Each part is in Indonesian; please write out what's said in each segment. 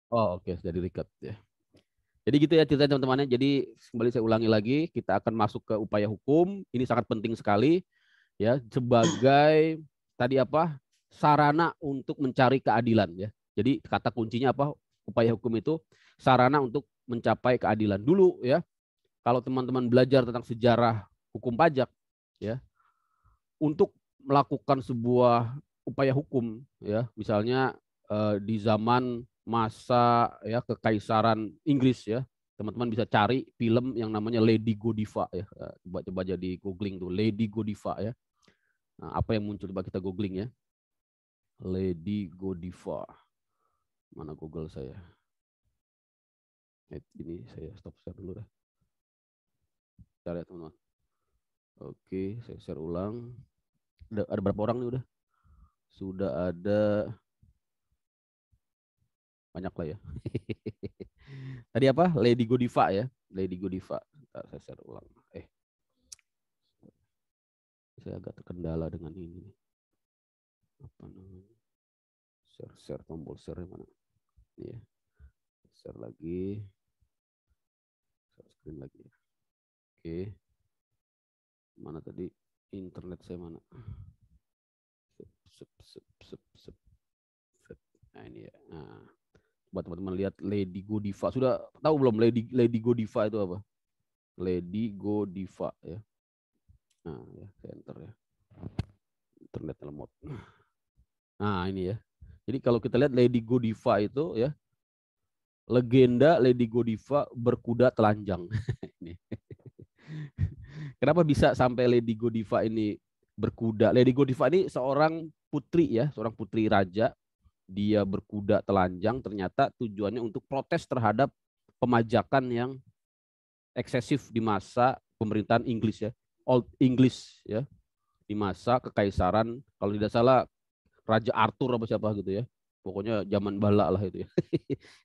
Oh, oke, sudah di-record ya. Jadi gitu ya ceritanya teman-temannya. Jadi kembali saya ulangi lagi, kita akan masuk ke upaya hukum. Ini sangat penting sekali ya sebagai tadi apa? Sarana untuk mencari keadilan ya. Jadi kata kuncinya apa? Upaya hukum itu sarana untuk mencapai keadilan. Dulu ya, kalau teman-teman belajar tentang sejarah hukum pajak ya, untuk melakukan sebuah upaya hukum ya, misalnya di zaman masa ya kekaisaran Inggris ya, teman-teman bisa cari film yang namanya Lady Godiva ya. Coba jadi googling tuh Lady Godiva ya. Nah, apa yang muncul, coba kita googling ya. Lady Godiva. Mana Google saya? Ini saya stop share dulu deh. Kita lihat teman-teman. Oke, saya share ulang. Ada berapa orang nih udah? Sudah ada banyak lah ya. Tadi apa? Lady Godiva ya. Lady Godiva. Ntar saya share ulang. Saya agak terkendala dengan ini. Apa namanya? Share tombol share mana? Ini ya. Share lagi. Share screen lagi ya. Oke. Mana tadi? Internet saya mana? Nah ini ya. Nah, buat teman-teman lihat Lady Godiva. Sudah tahu belum Lady Godiva itu apa? Lady Godiva ya. Nah, ya, saya enter ya. Internet lemot. Nah, ini ya. Jadi kalau kita lihat Lady Godiva itu ya, legenda Lady Godiva berkuda telanjang. Kenapa bisa sampai Lady Godiva ini berkuda? Lady Godiva ini seorang putri ya, seorang putri raja. Dia berkuda telanjang ternyata tujuannya untuk protes terhadap pemajakan yang eksesif di masa pemerintahan Inggris ya. Old English ya, di masa kekaisaran kalau tidak salah Raja Arthur apa siapa gitu ya. Pokoknya zaman bala lah itu ya.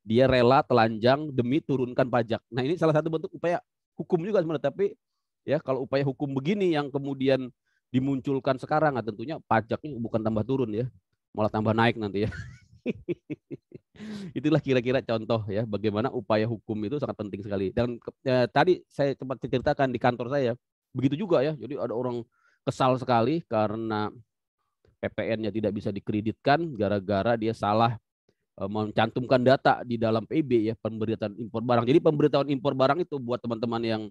Dia rela telanjang demi turunkan pajak. Nah, ini salah satu bentuk upaya hukum juga sebenarnya, tapi ya kalau upaya hukum begini yang kemudian dimunculkan sekarang, nah tentunya pajaknya bukan tambah turun ya, malah tambah naik nanti ya. Itulah kira-kira contoh ya bagaimana upaya hukum itu sangat penting sekali. Dan tadi saya sempat ceritakan di kantor saya, begitu juga ya. Jadi ada orang kesal sekali karena PPN-nya tidak bisa dikreditkan gara-gara dia salah mencantumkan data di dalam PIB ya, pemberitaan impor barang. Jadi pemberitahuan impor barang itu buat teman-teman yang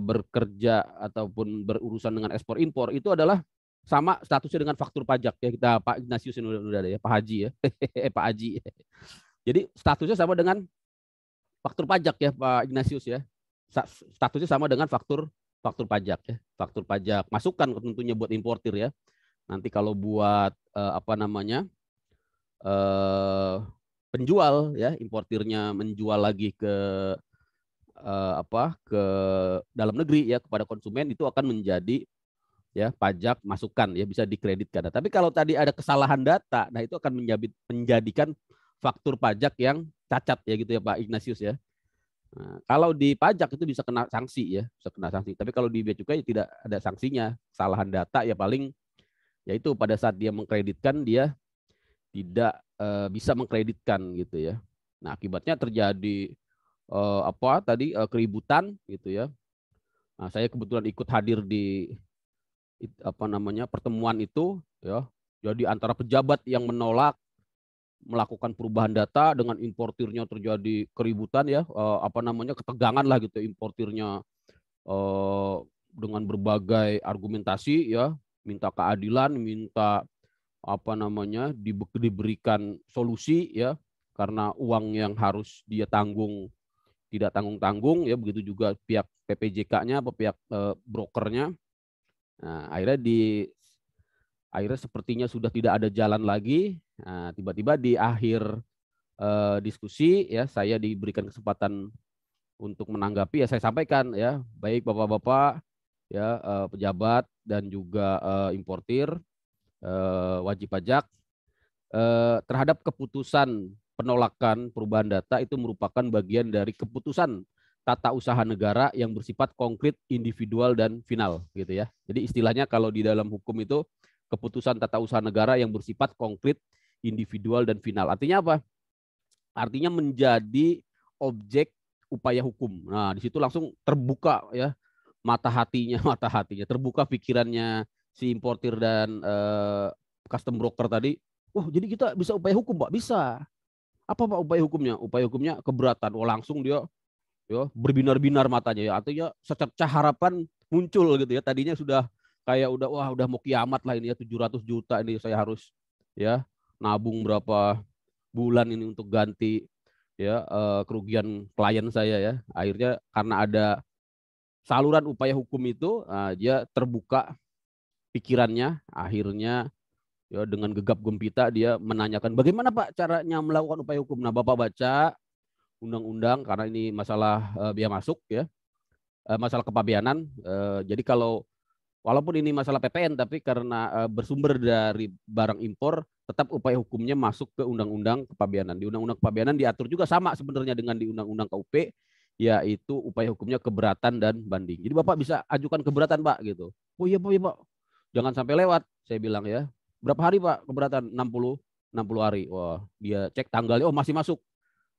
bekerja ataupun berurusan dengan ekspor impor itu adalah sama statusnya dengan faktur pajak ya. Kita Pak Ignatius ini udah ada ya, Pak Haji ya. Pak Haji. Jadi statusnya sama dengan faktur pajak ya Pak Ignatius ya. Statusnya sama dengan faktur faktur pajak ya. Faktur pajak masukan tentunya buat importir ya. Nanti kalau buat apa namanya penjual ya, importirnya menjual lagi ke apa ke dalam negeri ya kepada konsumen, itu akan menjadi ya pajak masukan ya, bisa dikreditkan. Nah, tapi kalau tadi ada kesalahan data, nah itu akan menjadikan faktur pajak yang cacat ya gitu ya Pak Ignatius ya. Nah, kalau di pajak itu bisa kena sanksi ya, bisa kena sanksi. Tapi kalau di bea cukai tidak ada sanksinya. Kesalahan data ya paling yaitu pada saat dia mengkreditkan dia tidak bisa mengkreditkan gitu ya. Nah, akibatnya terjadi apa tadi keributan gitu ya. Nah, saya kebetulan ikut hadir di apa namanya pertemuan itu ya. Jadi antara pejabat yang menolak melakukan perubahan data dengan importirnya terjadi keributan ya, apa namanya ketegangan lah gitu importirnya eh, dengan berbagai argumentasi ya, minta keadilan, minta apa namanya diberikan solusi ya, karena uang yang harus dia tanggung tidak tanggung-tanggung ya, begitu juga pihak PPJK-nya apa pihak brokernya. Nah, akhirnya sepertinya sudah tidak ada jalan lagi. Nah, tiba-tiba di akhir diskusi ya saya diberikan kesempatan untuk menanggapi ya, saya sampaikan ya, baik Bapak-bapak ya, pejabat dan juga importir wajib pajak, terhadap keputusan penolakan perubahan data itu merupakan bagian dari keputusan tata usaha negara yang bersifat konkret, individual dan final gitu ya. Jadi istilahnya kalau di dalam hukum itu keputusan tata usaha negara yang bersifat konkret, individual dan final. Artinya apa? artinya menjadi objek upaya hukum. Nah, di situ langsung terbuka ya mata hatinya, terbuka pikirannya si importir dan custom broker tadi. Wah, jadi kita bisa upaya hukum, Pak? Bisa. Apa Pak upaya hukumnya? Upaya hukumnya keberatan. Oh, langsung dia ya berbinar-binar matanya ya. Artinya secercah harapan muncul gitu ya. Tadinya sudah kayak udah mau kiamat lah ini ya, 700 juta ini saya harus ya nabung berapa bulan ini untuk ganti ya kerugian klien saya ya. Akhirnya karena ada saluran upaya hukum itu dia terbuka pikirannya, akhirnya ya dengan gegap gempita dia menanyakan bagaimana Pak caranya melakukan upaya hukum. Nah, Bapak baca undang-undang karena ini masalah biaya masuk ya, masalah kepabeanan. Jadi kalau walaupun ini masalah PPN tapi karena bersumber dari barang impor, tetap upaya hukumnya masuk ke undang-undang kepabeanan. Di undang-undang kepabeanan diatur juga sama sebenarnya dengan di undang-undang KUP, yaitu upaya hukumnya keberatan dan banding. Jadi Bapak bisa ajukan keberatan Pak gitu. Oh iya Pak, jangan sampai lewat. Saya bilang ya. Berapa hari Pak keberatan? 60 hari. Wah, dia cek tanggalnya, oh masih masuk.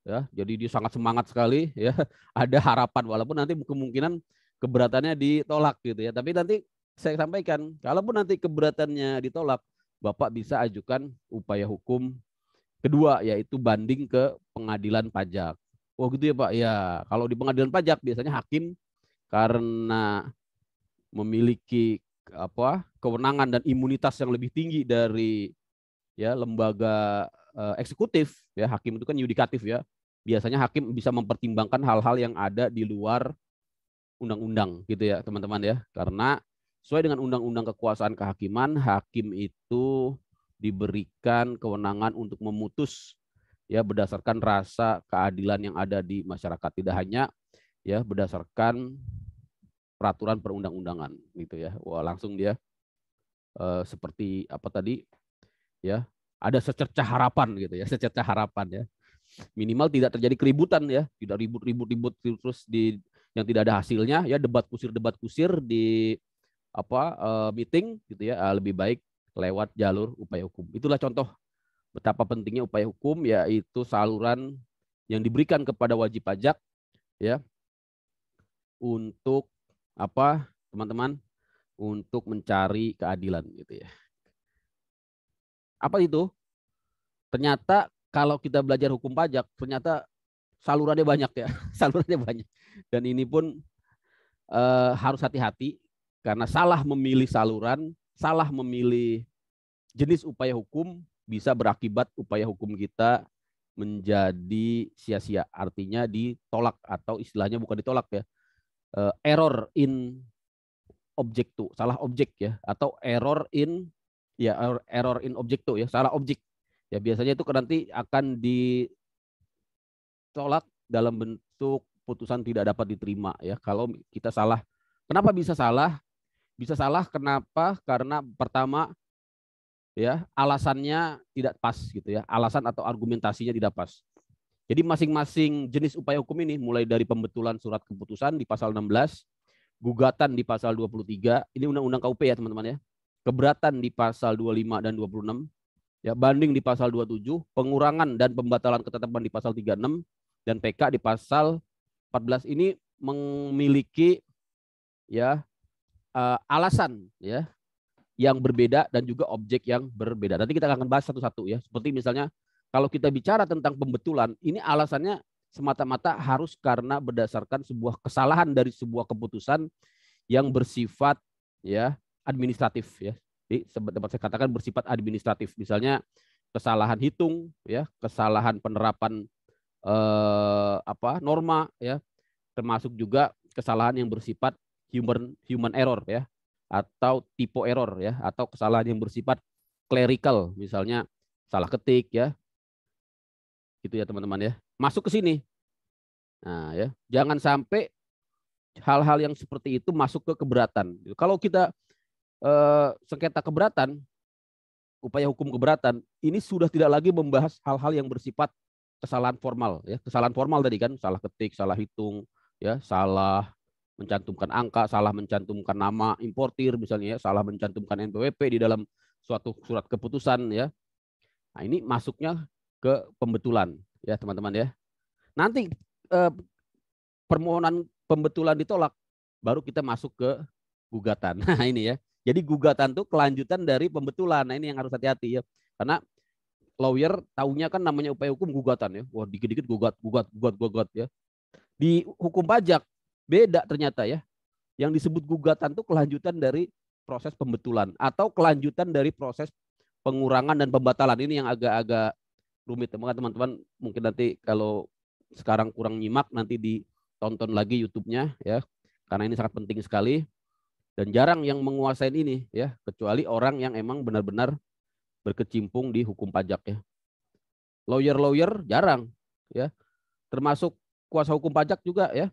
Ya, jadi dia sangat semangat sekali ya. Ada harapan walaupun nanti kemungkinan keberatannya ditolak gitu ya. Tapi nanti saya sampaikan, kalaupun nanti keberatannya ditolak, Bapak bisa ajukan upaya hukum kedua yaitu banding ke pengadilan pajak. Oh gitu ya Pak. Ya, kalau di pengadilan pajak biasanya hakim karena memiliki kewenangan dan imunitas yang lebih tinggi dari ya lembaga eksekutif ya, hakim itu kan yudikatif ya. Biasanya hakim bisa mempertimbangkan hal-hal yang ada di luar undang-undang gitu ya teman-teman ya. Karena sesuai dengan undang-undang kekuasaan kehakiman, hakim itu diberikan kewenangan untuk memutus ya berdasarkan rasa keadilan yang ada di masyarakat, tidak hanya ya berdasarkan peraturan perundang-undangan gitu ya. Wah, langsung dia seperti apa tadi ya, ada secercah harapan gitu ya, secercah harapan ya. Minimal tidak terjadi keributan ya, tidak ribut terus di yang tidak ada hasilnya ya, debat kusir di meeting gitu ya, lebih baik lewat jalur upaya hukum. Itulah contoh betapa pentingnya upaya hukum, yaitu saluran yang diberikan kepada wajib pajak ya untuk teman-teman, untuk mencari keadilan gitu ya. Apa itu? Ternyata kalau kita belajar hukum pajak, ternyata salurannya banyak ya, salurannya banyak. Dan ini pun harus hati-hati karena salah memilih saluran, salah memilih jenis upaya hukum bisa berakibat upaya hukum kita menjadi sia-sia. Artinya ditolak atau istilahnya bukan ditolak ya, error in objecto, salah objek ya, atau error in objecto ya, salah objek. Ya biasanya itu nanti akan ditolak dalam bentuk putusan tidak dapat diterima ya kalau kita salah. Kenapa bisa salah? Bisa salah kenapa? Karena pertama ya alasannya tidak pas gitu ya, alasan atau argumentasinya tidak pas. Jadi masing-masing jenis upaya hukum ini mulai dari pembetulan surat keputusan di pasal 16, gugatan di pasal 23, ini undang-undang KUP ya teman-teman ya. Keberatan di pasal 25 dan 26, ya banding di pasal 27, pengurangan dan pembatalan ketetapan di pasal 36, dan PK di pasal 14 ini memiliki ya alasan ya yang berbeda dan juga objek yang berbeda. Nanti kita akan bahas satu-satu ya. Seperti misalnya kalau kita bicara tentang pembetulan, ini alasannya semata-mata harus karena berdasarkan sebuah kesalahan dari sebuah keputusan yang bersifat ya administratif ya. Jadi dapat saya katakan bersifat administratif. Misalnya kesalahan hitung ya, kesalahan penerapan norma ya, termasuk juga kesalahan yang bersifat human error ya, atau typo error ya, atau kesalahan yang bersifat clerical, misalnya salah ketik ya. Gitu ya teman-teman ya. Masuk ke sini. Nah, ya, jangan sampai hal-hal yang seperti itu masuk ke keberatan. Kalau kita sengketa keberatan, upaya hukum keberatan, ini sudah tidak lagi membahas hal-hal yang bersifat kesalahan formal ya. Kesalahan formal tadi kan, salah ketik, salah hitung, ya, salah mencantumkan angka, salah mencantumkan nama importir misalnya ya, salah mencantumkan NPWP di dalam suatu surat keputusan ya. Nah, ini masuknya ke pembetulan. ya teman-teman ya. Nanti eh, permohonan pembetulan ditolak, baru kita masuk ke gugatan. Nah ini ya. Jadi gugatan tuh kelanjutan dari pembetulan. Nah ini yang harus hati-hati ya. Karena lawyer taunya kan namanya upaya hukum gugatan ya. Wah dikit-dikit gugat ya. Di hukum pajak beda ternyata ya. Yang disebut gugatan tuh kelanjutan dari proses pembetulan atau kelanjutan dari proses pengurangan dan pembatalan. Ini yang agak-agak rumit teman-teman. Mungkin nanti kalau sekarang kurang nyimak nanti ditonton lagi YouTube-nya ya. Karena ini sangat penting sekali dan jarang yang menguasai ini ya, kecuali orang yang emang benar-benar berkecimpung di hukum pajak ya. Lawyer jarang ya, termasuk kuasa hukum pajak juga ya.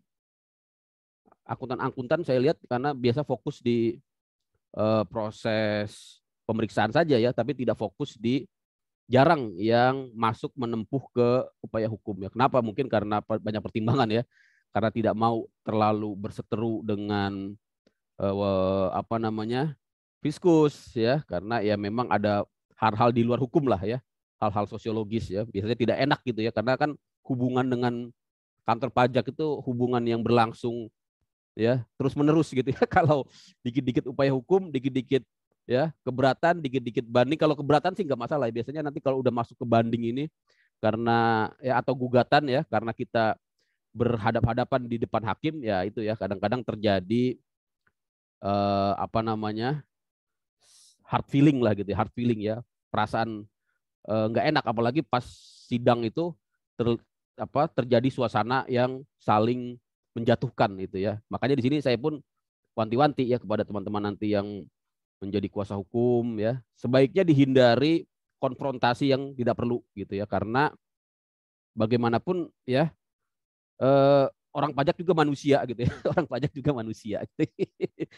Akuntan saya lihat karena biasa fokus di proses pemeriksaan saja ya, tapi tidak fokus di jarang yang masuk menempuh ke upaya hukum ya. Kenapa? Mungkin karena banyak pertimbangan ya. Karena tidak mau terlalu berseteru dengan fiskus ya, karena ya memang ada hal-hal di luar hukum lah ya, hal-hal sosiologis ya, biasanya tidak enak gitu ya, karena kan hubungan dengan kantor pajak itu hubungan yang berlangsung ya terus menerus gitu ya. Kalau dikit-dikit upaya hukum, dikit-dikit ya keberatan, dikit-dikit banding. Kalau keberatan sih nggak masalah ya. Biasanya nanti kalau udah masuk ke banding ini karena ya atau gugatan ya, karena kita berhadap-hadapan di depan hakim ya, itu ya kadang-kadang terjadi hard feeling lah gitu ya, hard feeling ya, perasaan nggak enak, apalagi pas sidang itu terjadi suasana yang saling menjatuhkan itu ya. Makanya di sini saya pun wanti-wanti ya kepada teman-teman nanti yang menjadi kuasa hukum ya, sebaiknya dihindari konfrontasi yang tidak perlu gitu ya, karena bagaimanapun ya eh, orang pajak juga manusia gitu ya. Orang pajak juga manusia gitu.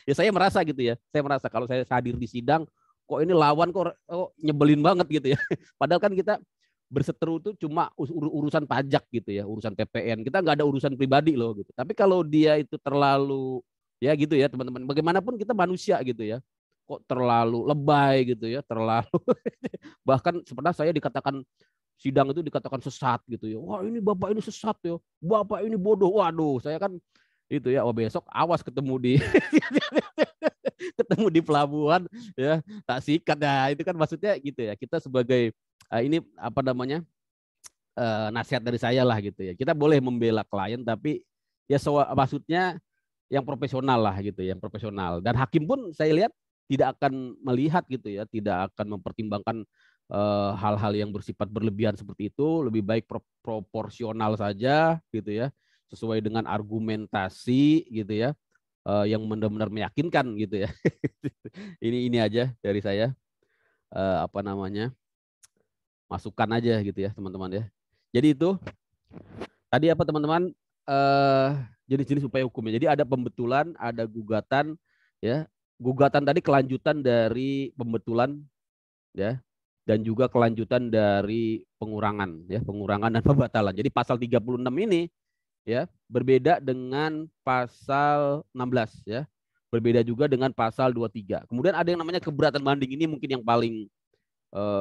Ya saya merasa gitu ya, saya merasa kalau saya hadir di sidang kok ini lawan kok nyebelin banget gitu ya. Padahal kan kita berseteru itu cuma urusan pajak gitu ya, urusan PPN, kita nggak ada urusan pribadi loh gitu. Tapi kalau dia itu terlalu ya gitu ya teman-teman, bagaimanapun kita manusia gitu ya, kok terlalu lebay gitu ya, terlalu bahkan pernah saya dikatakan sidang itu dikatakan sesat gitu ya. Wah ini bapak ini sesat ya, bapak ini bodoh. Waduh, saya kan itu ya. Oh besok awas ketemu di ketemu di pelabuhan ya, tak sikat ya. Itu kan maksudnya gitu ya. Kita sebagai ini apa namanya nasihat dari saya lah gitu ya. Kita boleh membela klien tapi ya maksudnya yang profesional lah gitu, yang profesional. Dan hakim pun saya lihat tidak akan melihat gitu ya, tidak akan mempertimbangkan hal-hal yang bersifat berlebihan seperti itu. Lebih baik proporsional saja gitu ya, sesuai dengan argumentasi gitu ya, yang benar-benar meyakinkan gitu ya. Ini aja dari saya, apa namanya, masukan aja gitu ya teman-teman ya. Jadi itu tadi apa teman-teman, jenis-jenis upaya hukumnya. Jadi ada pembetulan, ada gugatan ya. Gugatan tadi kelanjutan dari pembetulan ya, dan juga kelanjutan dari pengurangan ya, pengurangan dan pembatalan. Jadi pasal 36 ini ya berbeda dengan pasal 16 ya. Berbeda juga dengan pasal 23. Kemudian ada yang namanya keberatan banding, ini mungkin yang paling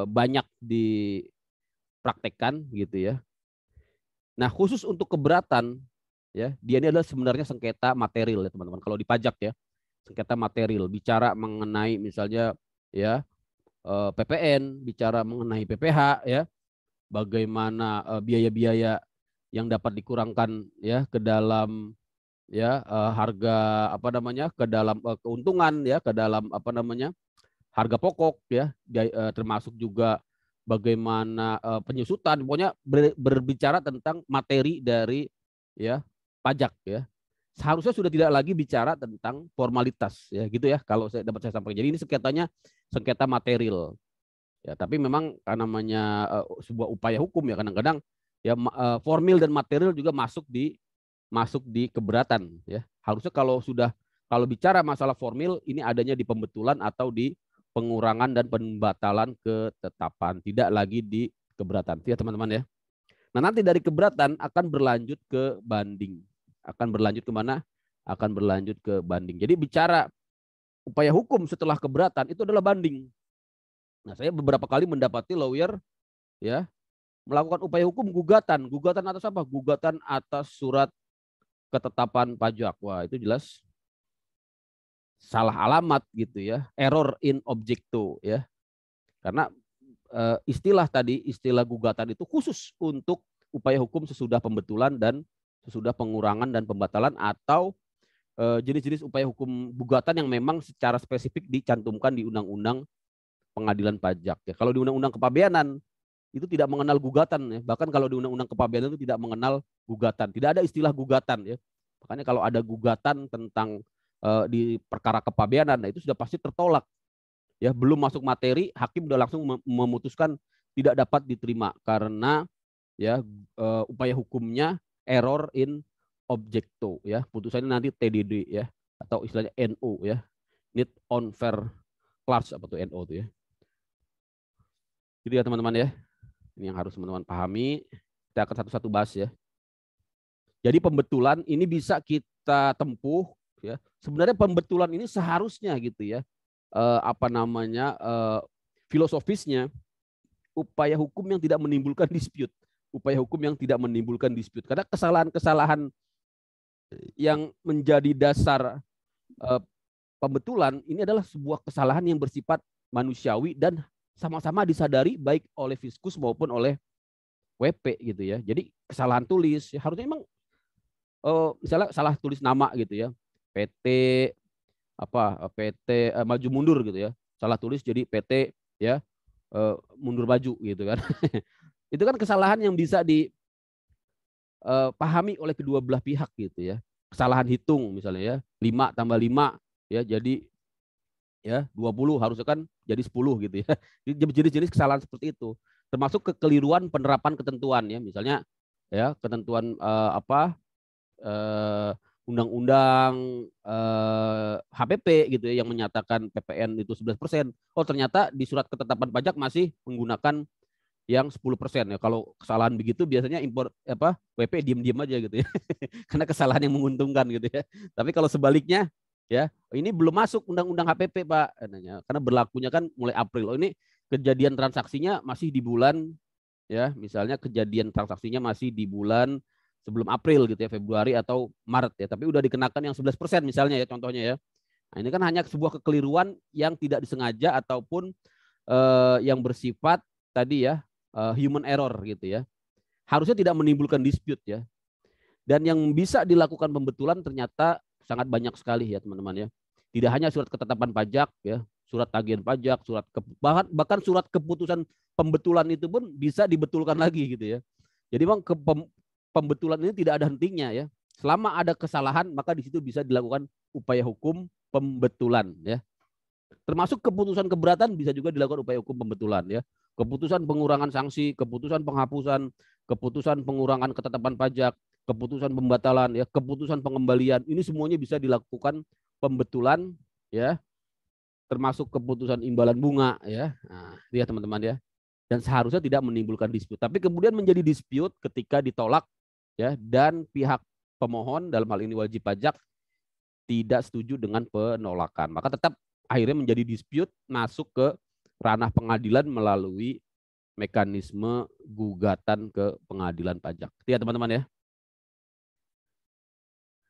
banyak dipraktekkan gitu ya. Nah, khusus untuk keberatan ya, dia ini adalah sebenarnya sengketa material ya teman-teman. Kalau di pajak ya, sengketa material bicara mengenai misalnya ya PPN, bicara mengenai PPH ya, bagaimana biaya-biaya yang dapat dikurangkan ya ke dalam ya harga apa namanya, ke dalam keuntungan ya, ke dalam apa namanya harga pokok ya, termasuk juga bagaimana penyusutan, pokoknya berbicara tentang materi dari ya pajak ya. Seharusnya sudah tidak lagi bicara tentang formalitas ya gitu ya, kalau saya sampaikan. Jadi ini sengketanya sengketa material ya, tapi memang karena namanya sebuah upaya hukum ya, kadang-kadang ya formil dan material juga masuk di keberatan ya. Harusnya kalau bicara masalah formil ini adanya di pembetulan atau di pengurangan dan pembatalan ketetapan, tidak lagi di keberatan ya teman-teman ya. Nah nanti dari keberatan akan berlanjut ke banding, akan berlanjut kemana? Akan berlanjut ke banding. Jadi bicara upaya hukum setelah keberatan itu adalah banding. Nah saya beberapa kali mendapati lawyer ya melakukan upaya hukum gugatan. Gugatan atas apa? Gugatan atas surat ketetapan pajak. Wah, itu jelas salah alamat gitu ya. Error in objecto ya. Karena istilah gugatan itu khusus untuk upaya hukum sesudah pembetulan dan sesudah pengurangan dan pembatalan atau jenis-jenis upaya hukum gugatan yang memang secara spesifik dicantumkan di Undang-Undang Pengadilan Pajak. Ya, kalau di Undang-Undang Kepabeanan itu tidak mengenal gugatan. Ya. Bahkan kalau di Undang-Undang Kepabeanan itu tidak mengenal gugatan. Tidak ada istilah gugatan. Ya. Makanya kalau ada gugatan tentang di perkara kepabeanan, nah itu sudah pasti tertolak. Ya, belum masuk materi, hakim udah langsung memutuskan tidak dapat diterima karena ya upaya hukumnya error in objecto ya, putusannya nanti TDD ya atau istilahnya NO ya, need on fair clause apa tuh NO tuh ya. Jadi ya teman-teman ya, ini yang harus teman-teman pahami. Kita akan satu-satu bahas ya. Jadi pembetulan ini bisa kita tempuh ya. Sebenarnya pembetulan ini seharusnya gitu ya, filosofisnya upaya hukum yang tidak menimbulkan dispute. Upaya hukum yang tidak menimbulkan dispute. Karena kesalahan-kesalahan yang menjadi dasar pembetulan ini adalah sebuah kesalahan yang bersifat manusiawi dan sama-sama disadari baik oleh Fiskus maupun oleh WP gitu ya. Jadi kesalahan tulis ya, harusnya memang misalnya salah tulis nama gitu ya. PT maju mundur gitu ya. Salah tulis jadi PT ya mundur maju gitu kan. Itu kan kesalahan yang bisa dipahami oleh kedua belah pihak gitu ya. Kesalahan hitung misalnya ya, 5 tambah 5 ya jadi ya 20 harusnya kan jadi 10 gitu ya. Jenis-jenis kesalahan seperti itu. Termasuk kekeliruan penerapan ketentuan ya, misalnya ya ketentuan undang-undang HPP gitu ya yang menyatakan PPN itu 11%. Oh, ternyata di surat ketetapan pajak masih menggunakan yang 10% ya. Kalau kesalahan begitu biasanya WP diem-diem aja gitu ya. Karena kesalahan yang menguntungkan gitu ya. Tapi kalau sebaliknya ya, ini belum masuk undang-undang HPP, Pak. Karena berlakunya kan mulai April. Oh, ini kejadian transaksinya masih di bulan ya, misalnya kejadian transaksinya masih di bulan sebelum April gitu ya, Februari atau Maret ya. Tapi udah dikenakan yang 11% misalnya ya contohnya ya. Nah, ini kan hanya sebuah kekeliruan yang tidak disengaja ataupun yang bersifat tadi ya human error gitu ya. Harusnya tidak menimbulkan dispute ya. Dan yang bisa dilakukan pembetulan ternyata sangat banyak sekali ya teman-teman ya. Tidak hanya surat ketetapan pajak ya, surat tagihan pajak, bahkan surat keputusan pembetulan itu pun bisa dibetulkan lagi gitu ya. Jadi memang pembetulan ini tidak ada hentinya ya. Selama ada kesalahan maka di situ bisa dilakukan upaya hukum pembetulan ya. Termasuk keputusan keberatan bisa juga dilakukan upaya hukum pembetulan ya. Keputusan pengurangan sanksi, keputusan penghapusan, keputusan pengurangan ketetapan pajak, keputusan pembatalan ya, keputusan pengembalian, ini semuanya bisa dilakukan pembetulan ya. Termasuk keputusan imbalan bunga ya. Nah, ya teman-teman ya. Dan seharusnya tidak menimbulkan dispute. Tapi kemudian menjadi dispute ketika ditolak ya dan pihak pemohon dalam hal ini wajib pajak tidak setuju dengan penolakan. Maka tetap akhirnya menjadi dispute masuk ke ranah pengadilan melalui mekanisme gugatan ke pengadilan pajak. Itu ya teman-teman ya.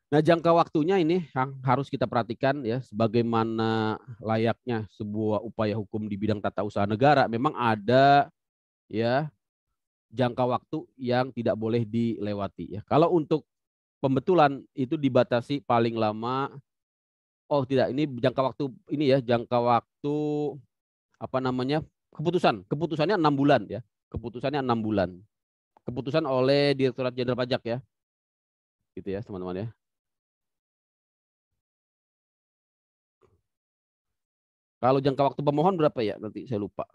Nah, jangka waktunya ini yang harus kita perhatikan ya, sebagaimana layaknya sebuah upaya hukum di bidang tata usaha negara, memang ada ya jangka waktu yang tidak boleh dilewati ya. Kalau untuk pembetulan itu dibatasi paling lama, oh tidak, ini jangka waktu ini ya, jangka waktu keputusannya 6 bulan ya, keputusannya 6 bulan, keputusan oleh Direktorat Jenderal Pajak ya, gitu ya teman-teman ya. Kalau jangka waktu pemohon berapa ya? Nanti saya lupa.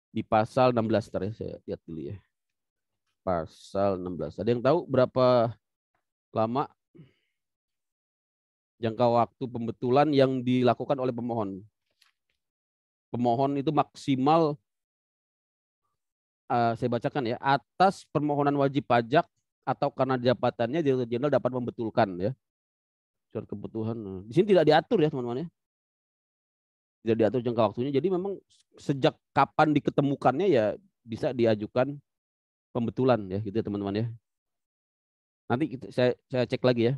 Di pasal 16 ya, saya lihat dulu ya. Pasal 16. Ada yang tahu berapa lama jangka waktu pembetulan yang dilakukan oleh pemohon? Pemohon itu maksimal saya bacakan ya, atas permohonan wajib pajak atau karena jabatannya Direktur Jenderal dapat membetulkan ya. Surat kebutuhan. Di sini tidak diatur ya, teman-teman ya. Tidak diatur jangka waktunya. Jadi memang sejak kapan diketemukannya ya bisa diajukan pembetulan ya gitu ya teman-teman ya. Nanti saya cek lagi ya.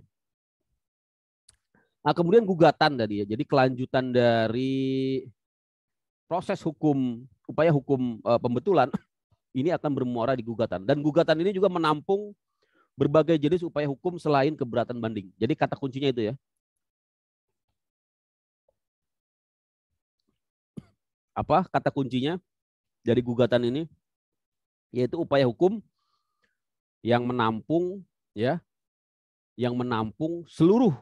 Nah, kemudian gugatan tadi ya. Jadi kelanjutan dari proses hukum, upaya hukum pembetulan ini akan bermuara di gugatan. Dan gugatan ini juga menampung berbagai jenis upaya hukum selain keberatan banding. Jadi kata kuncinya itu ya. Apa kata kuncinya dari gugatan ini? Yaitu upaya hukum yang menampung ya, yang menampung seluruh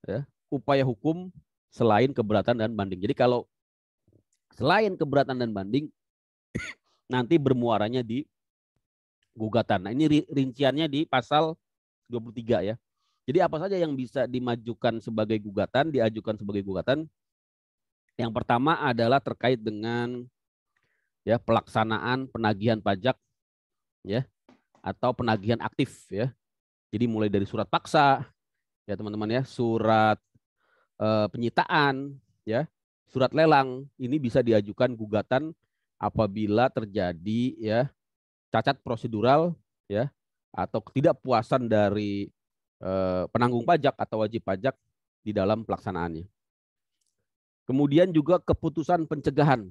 ya, upaya hukum selain keberatan dan banding. Jadi kalau selain keberatan dan banding nanti bermuaranya di gugatan. Nah, ini rinciannya di pasal 23 ya. Jadi apa saja yang bisa dimajukan sebagai gugatan, diajukan sebagai gugatan? Yang pertama adalah terkait dengan ya pelaksanaan penagihan pajak ya atau penagihan aktif ya. Jadi mulai dari surat paksa ya teman-teman ya, surat penyitaan ya, surat lelang ini bisa diajukan gugatan apabila terjadi ya cacat prosedural ya atau ketidakpuasan dari penanggung pajak atau wajib pajak di dalam pelaksanaannya. Kemudian juga keputusan pencegahan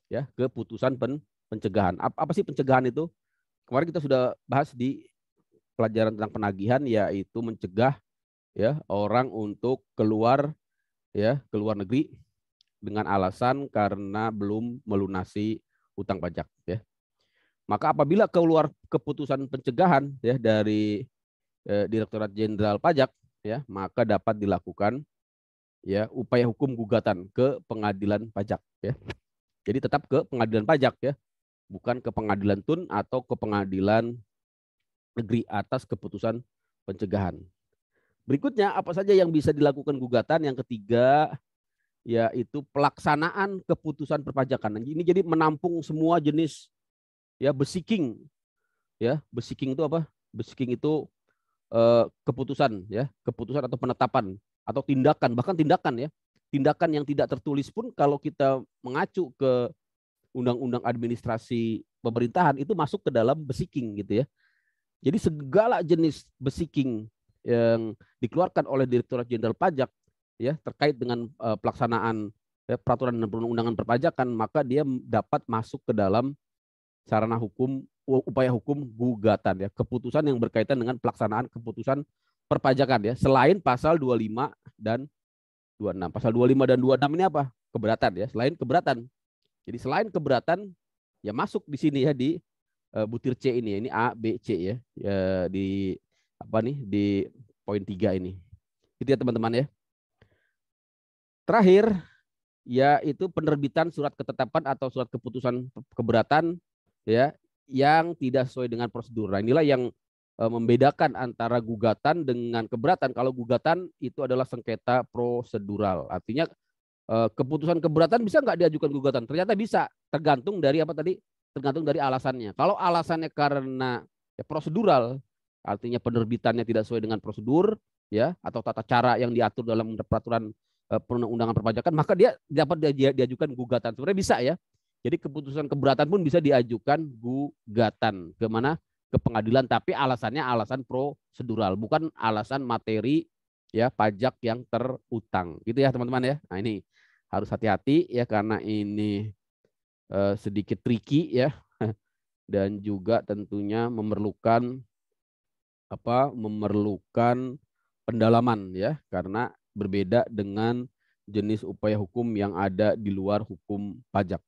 ya, keputusan pencegahan. Apa sih pencegahan itu? Kemarin kita sudah bahas di pelajaran tentang penagihan, yaitu mencegah ya orang untuk keluar negeri dengan alasan karena belum melunasi utang pajak ya. Maka apabila keluar keputusan pencegahan ya dari Direktorat Jenderal Pajak ya, maka dapat dilakukan ya upaya hukum gugatan ke pengadilan pajak ya. Jadi tetap ke pengadilan pajak ya, bukan ke pengadilan tun atau ke pengadilan negeri atas keputusan pencegahan. Berikutnya apa saja yang bisa dilakukan gugatan? Yang ketiga yaitu pelaksanaan keputusan perpajakan. Ini jadi menampung semua jenis ya besiking. Ya, besiking itu apa? Besiking itu keputusan ya, keputusan atau penetapan atau tindakan, bahkan tindakan ya. Tindakan yang tidak tertulis pun kalau kita mengacu ke undang-undang administrasi pemerintahan itu masuk ke dalam besiking gitu ya. Jadi segala jenis besiking yang dikeluarkan oleh Direktorat Jenderal Pajak ya terkait dengan pelaksanaan peraturan dan perundang-undangan perpajakan, maka dia dapat masuk ke dalam sarana hukum upaya hukum gugatan ya, keputusan yang berkaitan dengan pelaksanaan keputusan perpajakan ya, selain pasal 25 dan 26. Pasal 25 dan 26 ini apa? Keberatan ya, selain keberatan. Jadi selain keberatan ya masuk di sini ya di butir C ini A, B, C ya, di apa nih di poin 3 ini. Itu ya teman-teman ya. Terakhir yaitu penerbitan surat ketetapan atau surat keputusan keberatan ya yang tidak sesuai dengan prosedur. Nah, inilah yang membedakan antara gugatan dengan keberatan. Kalau gugatan itu adalah sengketa prosedural. Artinya keputusan keberatan bisa nggak diajukan gugatan? Ternyata bisa, tergantung dari apa tadi? Tergantung dari alasannya. Kalau alasannya karena ya, prosedural, artinya penerbitannya tidak sesuai dengan prosedur ya atau tata cara yang diatur dalam peraturan perundang-undangan perpajakan, maka dia dapat diajukan gugatan. Sebenarnya bisa ya. Jadi keputusan keberatan pun bisa diajukan gugatan ke mana? Ke pengadilan, tapi alasannya alasan prosedural, bukan alasan materi ya pajak yang terutang. Gitu ya teman-teman ya. Nah ini harus hati-hati ya karena ini sedikit tricky ya dan juga tentunya memerlukan pendalaman ya karena berbeda dengan jenis upaya hukum yang ada di luar hukum pajak.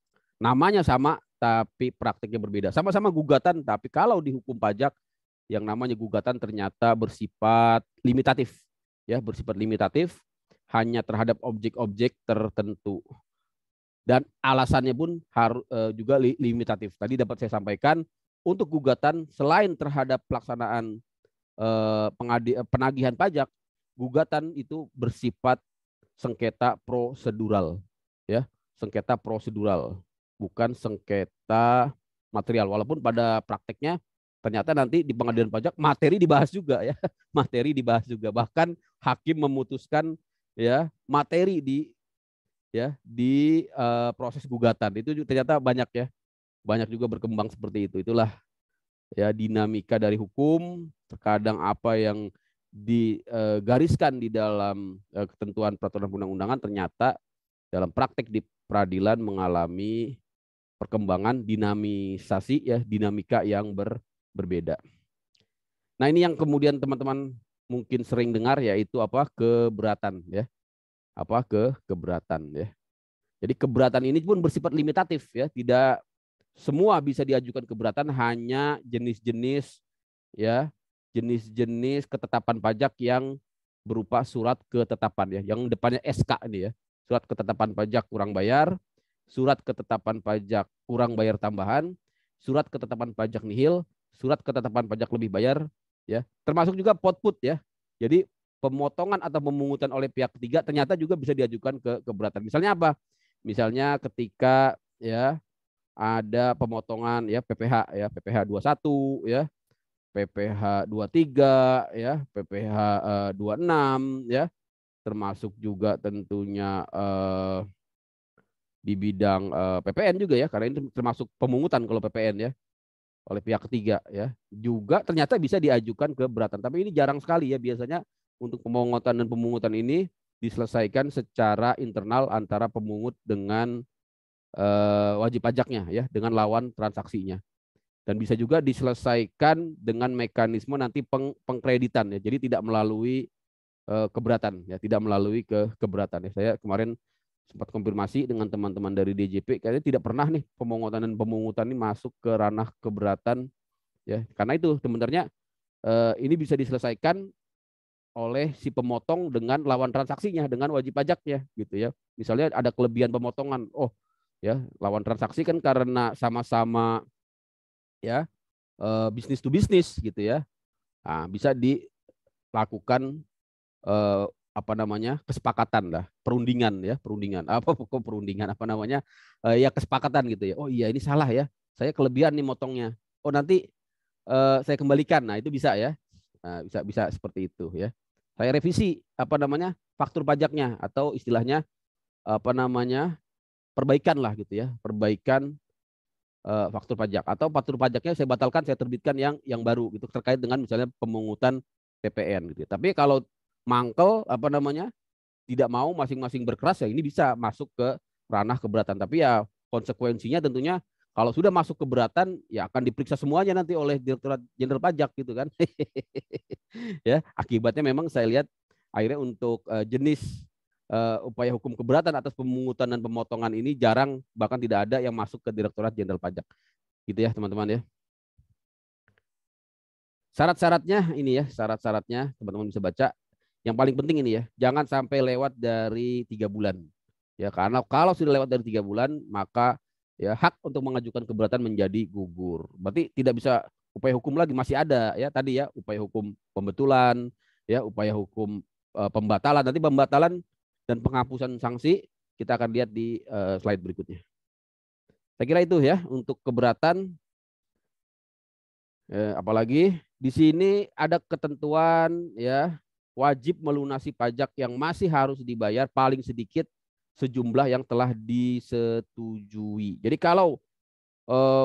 Namanya sama, tapi praktiknya berbeda. Sama-sama gugatan, tapi kalau di hukum pajak, yang namanya gugatan ternyata bersifat limitatif. Ya, bersifat limitatif, hanya terhadap objek-objek tertentu. Dan alasannya pun harus juga limitatif. Tadi dapat saya sampaikan, untuk gugatan selain terhadap pelaksanaan penagihan pajak, gugatan itu bersifat sengketa prosedural. Ya, sengketa prosedural. Bukan sengketa material. Walaupun pada prakteknya ternyata nanti di pengadilan pajak materi dibahas juga ya, materi dibahas juga. Bahkan hakim memutuskan ya materi di proses gugatan itu ternyata banyak ya, banyak juga berkembang seperti itu. Itulah ya dinamika dari hukum, terkadang apa yang digariskan di dalam ketentuan peraturan undang-undangan ternyata dalam praktek di peradilan mengalami perkembangan dinamisasi ya, dinamika yang berbeda. Nah, ini yang kemudian teman-teman mungkin sering dengar, yaitu apa? Keberatan ya. Apa? Keberatan ya. Jadi keberatan ini pun bersifat limitatif ya, tidak semua bisa diajukan keberatan, hanya jenis-jenis ya, jenis-jenis ketetapan pajak yang berupa surat ketetapan ya, yang depannya SK ini ya. Surat ketetapan pajak kurang bayar, surat ketetapan pajak kurang bayar tambahan, surat ketetapan pajak nihil, surat ketetapan pajak lebih bayar ya. Termasuk juga potput ya. Jadi pemotongan atau pemungutan oleh pihak ketiga ternyata juga bisa diajukan ke keberatan. Misalnya apa? Misalnya ketika ya ada pemotongan ya PPH ya, PPH 21 ya, PPH 23 ya, PPH 26 ya, termasuk juga tentunya di bidang PPN juga ya, karena ini termasuk pemungutan kalau PPN ya oleh pihak ketiga ya. Juga ternyata bisa diajukan keberatan. Tapi ini jarang sekali ya, biasanya untuk pemungutan dan pemungutan ini diselesaikan secara internal antara pemungut dengan wajib pajaknya ya, dengan lawan transaksinya. Dan bisa juga diselesaikan dengan mekanisme nanti pengkreditan ya. Jadi tidak melalui keberatan ya, tidak melalui keberatan ya. Saya kemarin sempat konfirmasi dengan teman-teman dari DJP, kayaknya tidak pernah nih pemungutan dan pemungutan ini masuk ke ranah keberatan ya. Karena itu sebenarnya ini bisa diselesaikan oleh si pemotong dengan lawan transaksinya, dengan wajib pajaknya gitu ya. Misalnya ada kelebihan pemotongan, oh ya lawan transaksi kan karena sama-sama ya bisnis to bisnis gitu ya. Nah, bisa dilakukan apa namanya kesepakatan lah, perundingan ya, perundingan apa kok perundingan apa namanya ya kesepakatan gitu ya. Oh iya ini salah ya, saya kelebihan nih motongnya. Oh nanti saya kembalikan. Nah itu bisa ya, nah, bisa seperti itu ya. Saya revisi apa namanya faktur pajaknya, atau istilahnya apa namanya perbaikan lah gitu ya, perbaikan faktur pajak, atau faktur pajaknya saya batalkan, saya terbitkan yang baru gitu, terkait dengan misalnya pemungutan PPN gitu. Tapi kalau mangkel apa namanya tidak mau masing-masing berkeras ya, ini bisa masuk ke ranah keberatan. Tapi ya konsekuensinya tentunya kalau sudah masuk keberatan ya akan diperiksa semuanya nanti oleh Direktorat Jenderal Pajak gitu kan. Ya, akibatnya memang saya lihat akhirnya untuk jenis upaya hukum keberatan atas pemungutan dan pemotongan ini jarang, bahkan tidak ada yang masuk ke Direktorat Jenderal Pajak. Gitu ya, teman-teman ya. Syarat-syaratnya ini ya, syarat-syaratnya teman-teman bisa baca. Yang paling penting ini ya, jangan sampai lewat dari 3 bulan. Ya, karena kalau sudah lewat dari 3 bulan, maka ya hak untuk mengajukan keberatan menjadi gugur. Berarti tidak bisa upaya hukum lagi, masih ada ya tadi ya, upaya hukum pembetulan, ya upaya hukum pembatalan. Nanti pembatalan dan penghapusan sanksi kita akan lihat di slide berikutnya. Saya kira itu ya untuk keberatan. Apalagi di sini ada ketentuan ya, wajib melunasi pajak yang masih harus dibayar paling sedikit sejumlah yang telah disetujui. Jadi kalau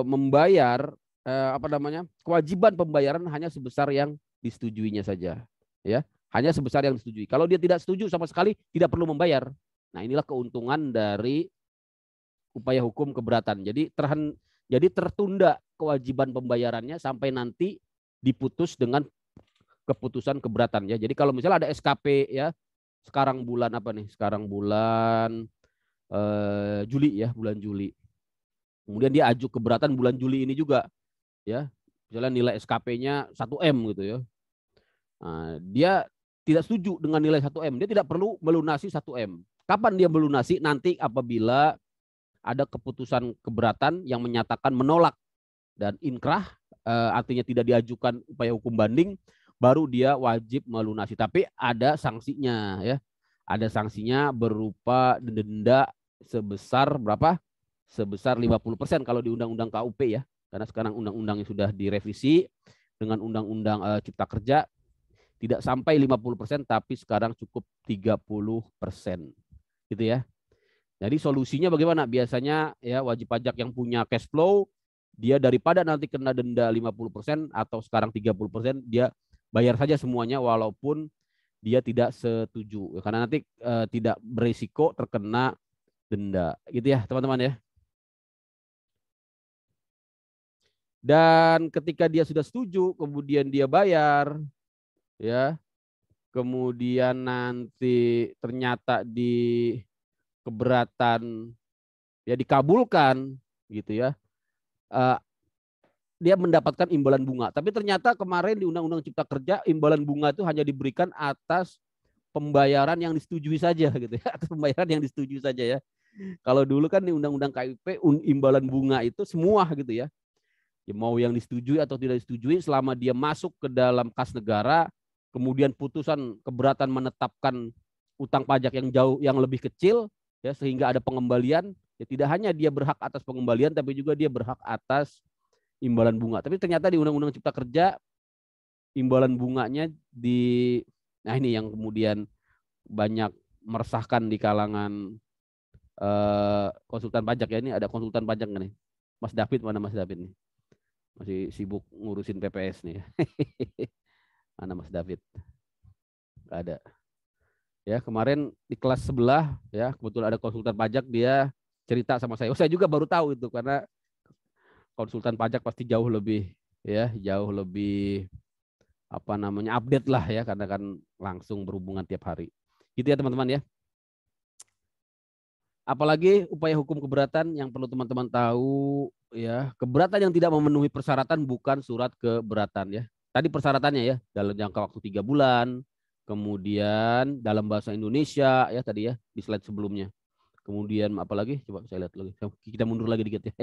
membayar apa namanya kewajiban pembayaran hanya sebesar yang disetujuinya saja, ya hanya sebesar yang disetujui. Kalau dia tidak setuju sama sekali tidak perlu membayar. Nah inilah keuntungan dari upaya hukum keberatan. Jadi tertunda kewajiban pembayarannya sampai nanti diputus dengan keputusan keberatan ya. Jadi kalau misalnya ada SKP ya, sekarang bulan apa nih? Sekarang bulan Juli ya, bulan Juli. Kemudian dia ajukan keberatan bulan Juli ini juga ya. Misalnya nilai SKP-nya 1M gitu ya. Nah, dia tidak setuju dengan nilai 1M, dia tidak perlu melunasi 1M. Kapan dia melunasi? Nanti apabila ada keputusan keberatan yang menyatakan menolak dan inkrah, artinya tidak diajukan upaya hukum banding, baru dia wajib melunasi. Tapi ada sanksinya ya. Ada sanksinya berupa denda sebesar berapa? Sebesar 50% kalau di Undang-Undang KUP ya. Karena sekarang undang-undangnya sudah direvisi dengan Undang-Undang Cipta Kerja, tidak sampai 50%, tapi sekarang cukup 30%. Gitu ya. Jadi solusinya bagaimana? Biasanya ya wajib pajak yang punya cash flow dia daripada nanti kena denda 50% atau sekarang 30%, dia bayar saja semuanya walaupun dia tidak setuju. Karena nanti tidak berisiko terkena denda. Gitu ya teman-teman ya. Dan ketika dia sudah setuju, kemudian dia bayar, ya, kemudian nanti ternyata di keberatan, ya dikabulkan, gitu ya, dia mendapatkan imbalan bunga. Tapi ternyata kemarin di Undang-Undang Cipta Kerja imbalan bunga itu hanya diberikan atas pembayaran yang disetujui saja, gitu ya, atas pembayaran yang disetujui saja ya. Kalau dulu kan di Undang-Undang KUP imbalan bunga itu semua gitu ya. Ya, mau yang disetujui atau tidak disetujui, selama dia masuk ke dalam kas negara, kemudian putusan keberatan menetapkan utang pajak yang jauh yang lebih kecil, ya, sehingga ada pengembalian, ya tidak hanya dia berhak atas pengembalian, tapi juga dia berhak atas imbalan bunga. Tapi ternyata di Undang-Undang Cipta Kerja imbalan bunganya nah ini yang kemudian banyak meresahkan di kalangan konsultan pajak ya. Ini ada konsultan pajak nih, Mas David, mana Mas David nih? Masih sibuk ngurusin PPS nih. Mana Mas David? Gak ada. Ya, kemarin di kelas sebelah ya, kebetulan ada konsultan pajak, dia cerita sama saya. Saya juga baru tahu itu karena konsultan pajak pasti jauh lebih apa namanya, update lah ya, karena kan langsung berhubungan tiap hari. Gitu ya teman-teman ya. Apalagi upaya hukum keberatan yang perlu teman-teman tahu ya, keberatan yang tidak memenuhi persyaratan bukan surat keberatan ya. Tadi persyaratannya ya, dalam jangka waktu 3 bulan, kemudian dalam bahasa Indonesia ya tadi ya di slide sebelumnya. Kemudian apalagi, coba saya lihat lagi. Kita mundur lagi dikit ya.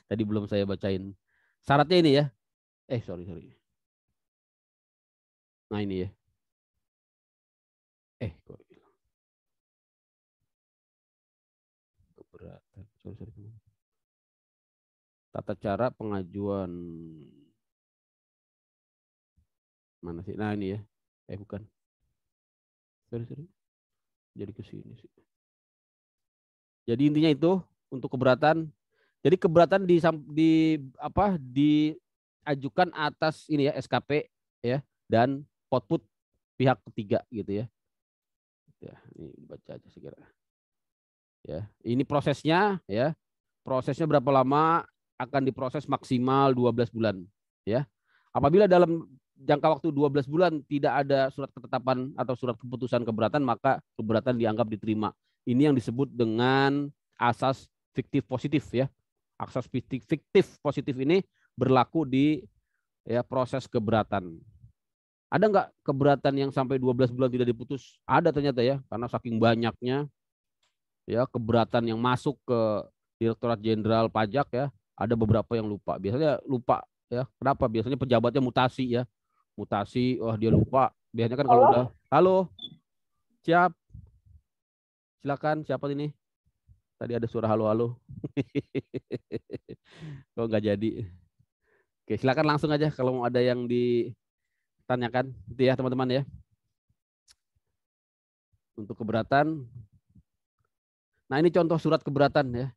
Tadi belum saya bacain. Syaratnya ini ya. Sorry. Nah ini ya. Kok keberatan. Sorry. Tata cara pengajuan. Mana sih? Nah ini ya. Bukan. Sorry. Jadi ke sini sih. Jadi intinya itu untuk keberatan. Jadi keberatan diajukan atas ini ya, SKP ya, dan output pihak ketiga gitu ya. Ya, ini baca aja segera. Ya, ini prosesnya ya. Prosesnya berapa lama? Akan diproses maksimal 12 bulan ya. Apabila dalam jangka waktu 12 bulan tidak ada surat ketetapan atau surat keputusan keberatan, maka keberatan dianggap diterima. Ini yang disebut dengan asas fiktif positif ya. Asas fiktif positif ini berlaku di ya proses keberatan. Ada nggak keberatan yang sampai 12 bulan tidak diputus? Ada ternyata ya, karena saking banyaknya ya keberatan yang masuk ke Direktorat Jenderal Pajak ya, ada beberapa yang lupa. Biasanya lupa ya. Kenapa? Biasanya pejabatnya mutasi ya. Mutasi, dia lupa. Biasanya kan kalau udah, halo, siap, silakan, siapa ini? Tadi ada suara halo-halo. Kok nggak jadi? Oke, silakan langsung aja kalau mau ada yang ditanyakan. Itu ya teman-teman ya. Untuk keberatan. Nah ini contoh surat keberatan ya.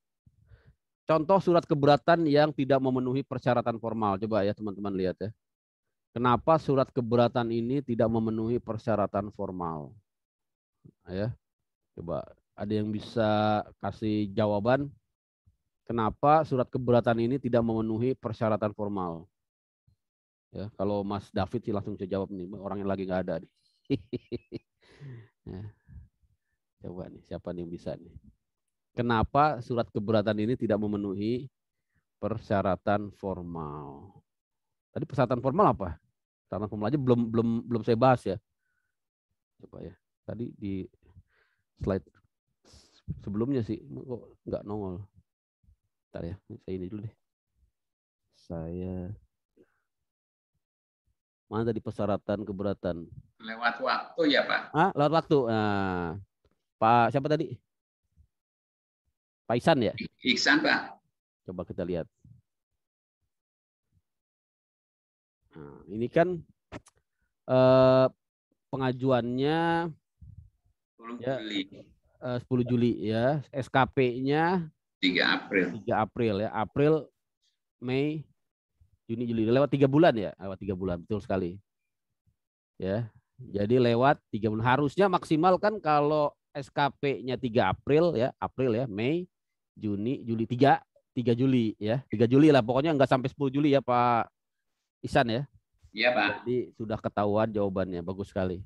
Contoh surat keberatan yang tidak memenuhi persyaratan formal. Coba ya teman-teman lihat ya. Kenapa surat keberatan ini tidak memenuhi persyaratan formal? Ya, coba ada yang bisa kasih jawaban. Kenapa surat keberatan ini tidak memenuhi persyaratan formal? Ya, kalau Mas David sih langsung bisa jawab nih. Orang yang lagi nggak ada nih. Ya, coba nih, siapa nih yang bisa nih? Kenapa surat keberatan ini tidak memenuhi persyaratan formal? Tadi persyaratan formal apa? Persyaratan formal aja belum saya bahas ya. Coba ya. Tadi di slide sebelumnya sih kok nggak nongol. Bentar ya, saya ini dulu deh. Saya mana tadi persyaratan keberatan? Lewat waktu ya Pak. Lewat waktu. Nah, Pak siapa tadi? Pak Ihsan ya? Ihsan Pak. Coba kita lihat. Nah, ini kan pengajuannya 10 ya, Juli. 10 Juli ya. SKP-nya 3 April. 3 April ya. April Mei, Juni, Juli, lewat 3 bulan ya, lewat 3 bulan, betul sekali. Ya, jadi lewat 3 bulan. Harusnya maksimal kan kalau SKP-nya 3 April ya, Mei, Juni, Juli, 3 Juli ya, 3 Juli lah, pokoknya nggak sampai 10 Juli ya Pak Isan ya. Iya, Pak. Jadi sudah ketahuan jawabannya, bagus sekali.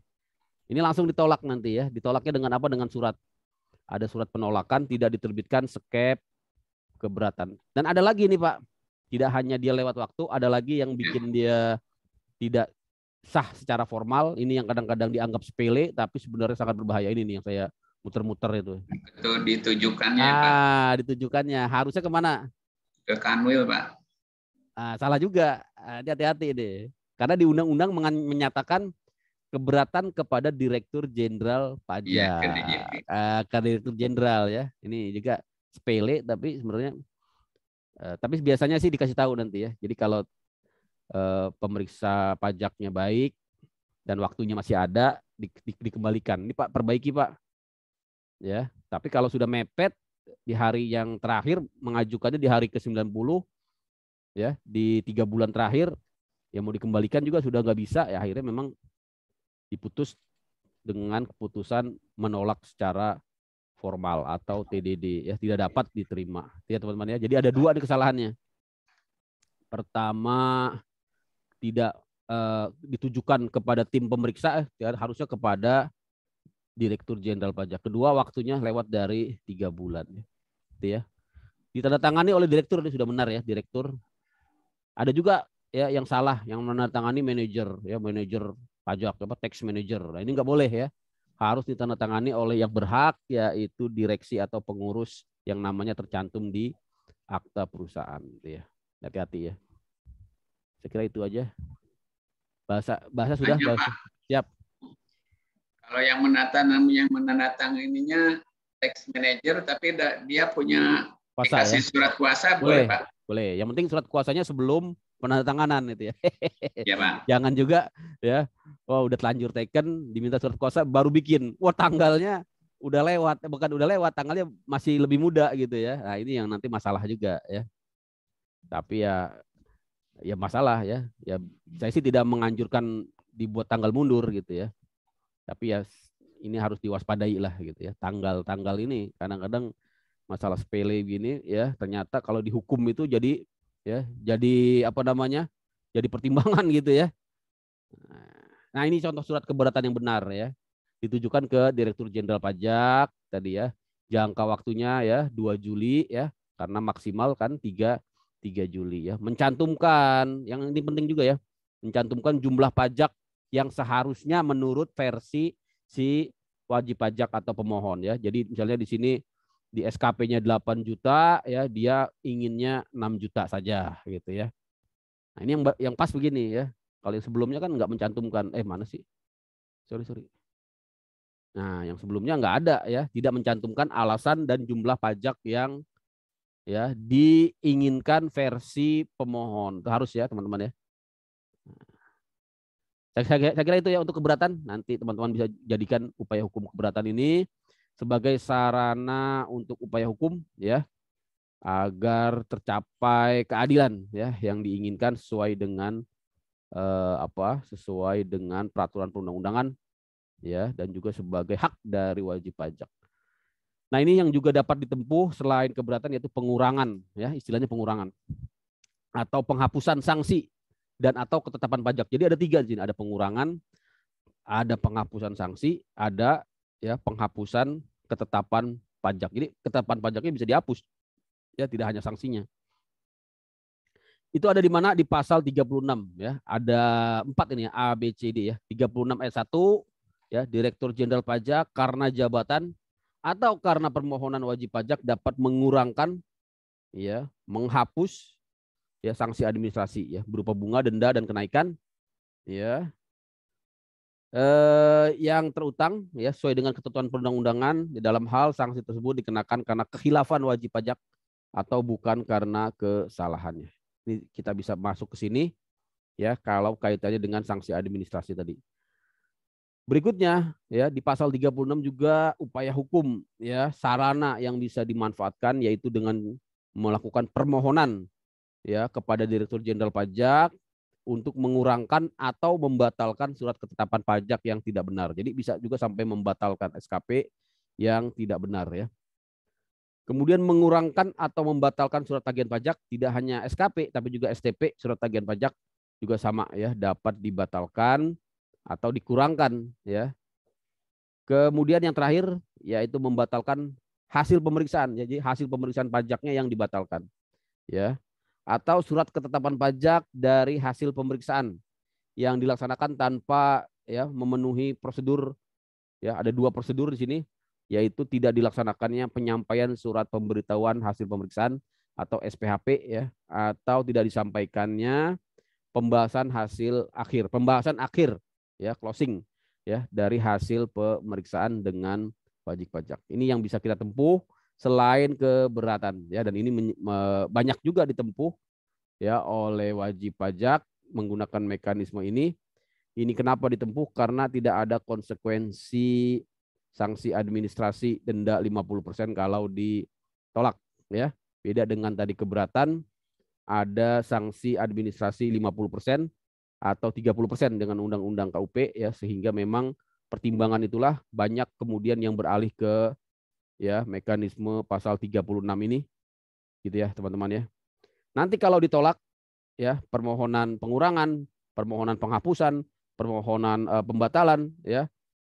Ini langsung ditolak nanti ya, ditolaknya dengan apa? Dengan surat. Ada surat penolakan, tidak diterbitkan skep keberatan. Dan ada lagi nih Pak, tidak hanya dia lewat waktu, ada lagi yang bikin dia tidak sah secara formal. Ini yang kadang-kadang dianggap sepele, tapi sebenarnya sangat berbahaya. Ini nih yang saya muter-muter itu. Itu ditujukannya, Pak. Ditujukannya. Harusnya kemana? Ke Kanwil, Pak. Salah juga. Hati-hati deh. Karena di undang-undang menyatakan keberatan kepada Direktur Jenderal Pajak. Iya, ke DJP. Ke Direktur Jenderal ya. Ini juga sepele, tapi sebenarnya tapi biasanya sih dikasih tahu nanti ya. Jadi kalau pemeriksa pajaknya baik dan waktunya masih ada, dikembalikan. Ini Pak, perbaiki Pak. Ya, tapi kalau sudah mepet di hari yang terakhir, mengajukannya di hari ke-90 ya, di 3 bulan terakhir, ya mau dikembalikan juga sudah nggak bisa, ya akhirnya memang diputus dengan keputusan menolak secara formal atau TDD ya, tidak dapat diterima ya teman-teman ya. Jadi ada 2 nih kesalahannya. Pertama, tidak ditujukan kepada tim pemeriksa, ya, harusnya kepada Direktur Jenderal Pajak. Kedua, waktunya lewat dari 3 bulan gitu ya. Ditandatangani oleh direktur, ini sudah benar ya, direktur. Ada juga ya yang salah, yang menandatangani manajer ya, manajer pajak apa, tax manager. Nah, ini nggak boleh ya. Harus ditandatangani oleh yang berhak, yaitu direksi atau pengurus yang namanya tercantum di akta perusahaan gitu ya. Hati-hati ya. Saya kira itu aja. Bahasa sudah, Hanya, bahasa. Pak. Siap. Kalau yang menandatanganinya tax manager, tapi dia punya Kuasa dikasih ya. surat kuasa, Boleh, Pak? boleh. Yang penting surat kuasanya sebelum penandatanganan itu ya. Ya, Pak. Jangan juga ya, udah telanjur taken, diminta surat kuasa baru bikin. Wah, tanggalnya udah lewat, bukan udah lewat, tanggalnya masih lebih muda gitu ya. Nah, ini yang nanti masalah juga ya. Tapi ya masalah ya. Ya saya sih tidak menganjurkan dibuat tanggal mundur gitu ya. Tapi ya ini harus diwaspadai lah gitu ya. Tanggal ini kadang-kadang masalah sepele gini ya, ternyata kalau dihukum itu jadi apa namanya, jadi pertimbangan gitu ya. Nah, ini contoh surat keberatan yang benar ya, ditujukan ke Direktur Jenderal Pajak tadi ya, jangka waktunya ya 2 Juli ya, karena maksimal kan 3 Juli ya, mencantumkan, yang ini penting juga ya, mencantumkan jumlah pajak yang seharusnya menurut versi si wajib pajak atau pemohon ya. Jadi misalnya di sini di SKP-nya 8 juta ya, dia inginnya 6 juta saja gitu ya. Nah, ini yang pas begini ya. Kalau yang sebelumnya kan nggak mencantumkan, mana sih? Sorry. Nah, yang sebelumnya nggak ada ya, tidak mencantumkan alasan dan jumlah pajak yang ya diinginkan versi pemohon. Itu harus ya teman-teman ya. Saya kira itu ya untuk keberatan. Nanti teman-teman bisa jadikan upaya hukum keberatan ini sebagai sarana untuk upaya hukum ya, agar tercapai keadilan ya yang diinginkan sesuai dengan sesuai dengan peraturan perundang-undangan ya, dan juga sebagai hak dari wajib pajak. Nah, ini yang juga dapat ditempuh selain keberatan, yaitu pengurangan ya, istilahnya pengurangan atau penghapusan sanksi dan atau ketetapan pajak. Jadi ada 3 di sini, ada pengurangan, ada penghapusan sanksi, ada ya penghapusan ketetapan pajak. Jadi ketetapan pajaknya bisa dihapus ya, tidak hanya sanksinya. Itu ada di mana? Di pasal 36 ya. Ada 4 ini ya, A, B, C, D ya. 36 ayat 1 ya, Direktur Jenderal Pajak karena jabatan atau karena permohonan wajib pajak dapat mengurangkan ya, menghapus ya sanksi administrasi ya, berupa bunga, denda dan kenaikan ya. Yang terutang ya sesuai dengan ketentuan perundang-undangan di dalam hal sanksi tersebut dikenakan karena kekhilafan wajib pajak atau bukan karena kesalahannya. Ini kita bisa masuk ke sini ya kalau kaitannya dengan sanksi administrasi tadi. Berikutnya ya di pasal 36 juga upaya hukum ya, sarana yang bisa dimanfaatkan yaitu dengan melakukan permohonan ya kepada Direktur Jenderal Pajak untuk mengurangkan atau membatalkan surat ketetapan pajak yang tidak benar. Jadi bisa juga sampai membatalkan SKP yang tidak benar ya. Kemudian mengurangkan atau membatalkan surat tagihan pajak tidak hanya SKP tapi juga STP, surat tagihan pajak juga sama ya, dapat dibatalkan atau dikurangkan ya. Kemudian yang terakhir yaitu membatalkan hasil pemeriksaan. Jadi hasil pemeriksaan pajaknya yang dibatalkan ya. Atau surat ketetapan pajak dari hasil pemeriksaan yang dilaksanakan tanpa ya memenuhi prosedur ya. Ada 2 prosedur di sini, yaitu tidak dilaksanakannya penyampaian surat pemberitahuan hasil pemeriksaan atau SPHP ya, atau tidak disampaikannya pembahasan akhir ya, closing ya dari hasil pemeriksaan dengan wajib pajak. Ini yang bisa kita tempuh selain keberatan ya, dan ini banyak juga ditempuh ya oleh wajib pajak menggunakan mekanisme ini. Ini kenapa ditempuh? Karena tidak ada konsekuensi sanksi administrasi denda 50% kalau ditolak ya. Beda dengan tadi keberatan, ada sanksi administrasi 50% atau 30% dengan undang-undang KUP ya, sehingga memang pertimbangan itulah banyak kemudian yang beralih ke ya mekanisme pasal 36 ini gitu ya, teman-teman ya. Nanti kalau ditolak ya permohonan pengurangan, permohonan penghapusan, permohonan pembatalan ya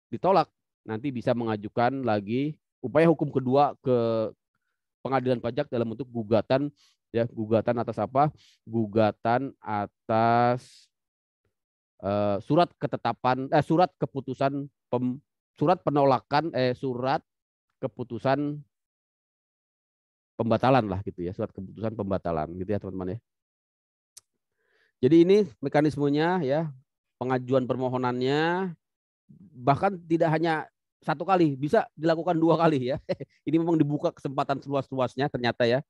ditolak, nanti bisa mengajukan lagi upaya hukum kedua ke pengadilan pajak dalam bentuk gugatan ya, gugatan atas apa? Gugatan atas surat ketetapan surat keputusan surat penolakan surat keputusan pembatalan lah gitu ya, surat keputusan pembatalan gitu ya, teman-teman ya. Jadi ini mekanismenya ya, pengajuan permohonannya bahkan tidak hanya 1 kali, bisa dilakukan 2 kali ya. Ini memang dibuka kesempatan seluas-luasnya ternyata ya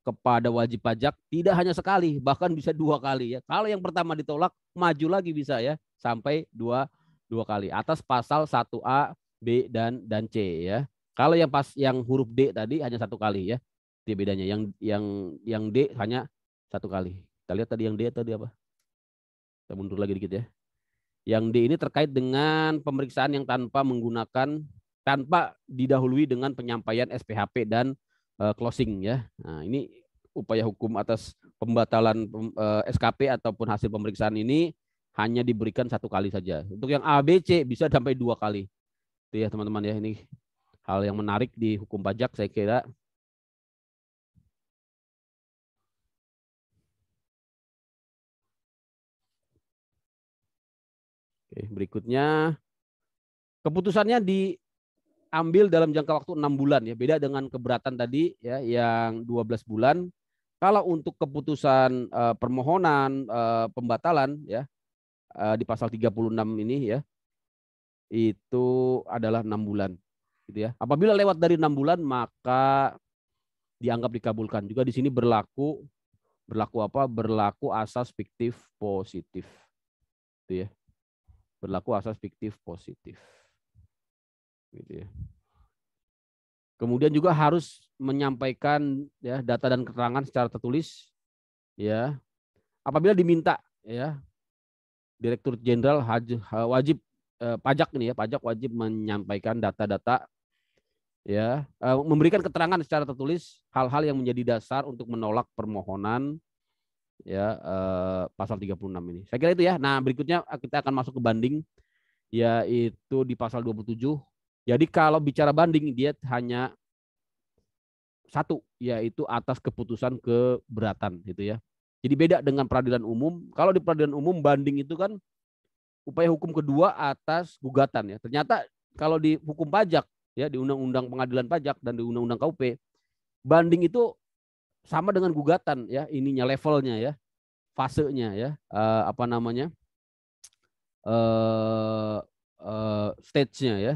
kepada wajib pajak, tidak hanya sekali, bahkan bisa 2 kali ya. Kalau yang pertama ditolak, maju lagi bisa ya, sampai dua kali atas pasal 1A, B dan C ya. Kalau yang huruf D tadi hanya 1 kali ya. Itu bedanya. Yang D hanya 1 kali. Kita lihat tadi yang D tadi apa? Kita mundur lagi dikit ya. Yang D ini terkait dengan pemeriksaan yang tanpa didahului dengan penyampaian SPHP dan closing ya. Nah, ini upaya hukum atas pembatalan SKP ataupun hasil pemeriksaan ini hanya diberikan 1 kali saja. Untuk yang A, B, C bisa sampai 2 kali. Itu ya, teman-teman ya. Ini hal yang menarik di hukum pajak saya kira. Oke, berikutnya keputusannya diambil dalam jangka waktu 6 bulan ya. Beda dengan keberatan tadi ya yang 12 bulan. Kalau untuk keputusan permohonan pembatalan ya di pasal 36 ini ya, itu adalah 6 bulan gitu ya. Apabila lewat dari 6 bulan maka dianggap dikabulkan. Juga di sini berlaku apa? Berlaku asas fiktif positif. Gitu ya. Berlaku asas fiktif positif. Gitu ya. Kemudian juga harus menyampaikan ya data dan keterangan secara tertulis ya. Apabila diminta ya, Direktur Jenderal wajib pajak ini ya, pajak wajib menyampaikan data-data ya, memberikan keterangan secara tertulis hal-hal yang menjadi dasar untuk menolak permohonan ya pasal 36 ini. Saya kira itu ya. Nah, berikutnya kita akan masuk ke banding yaitu di pasal 27. Jadi kalau bicara banding dia hanya 1 yaitu atas keputusan keberatan gitu ya. Jadi beda dengan peradilan umum. Kalau di peradilan umum banding itu kan upaya hukum kedua atas gugatan ya. Ternyata kalau di hukum pajak ya, di Undang-Undang Pengadilan Pajak dan di Undang-Undang KUP, banding itu sama dengan gugatan ya, ininya levelnya ya, fasenya ya, apa namanya? Stage-nya ya.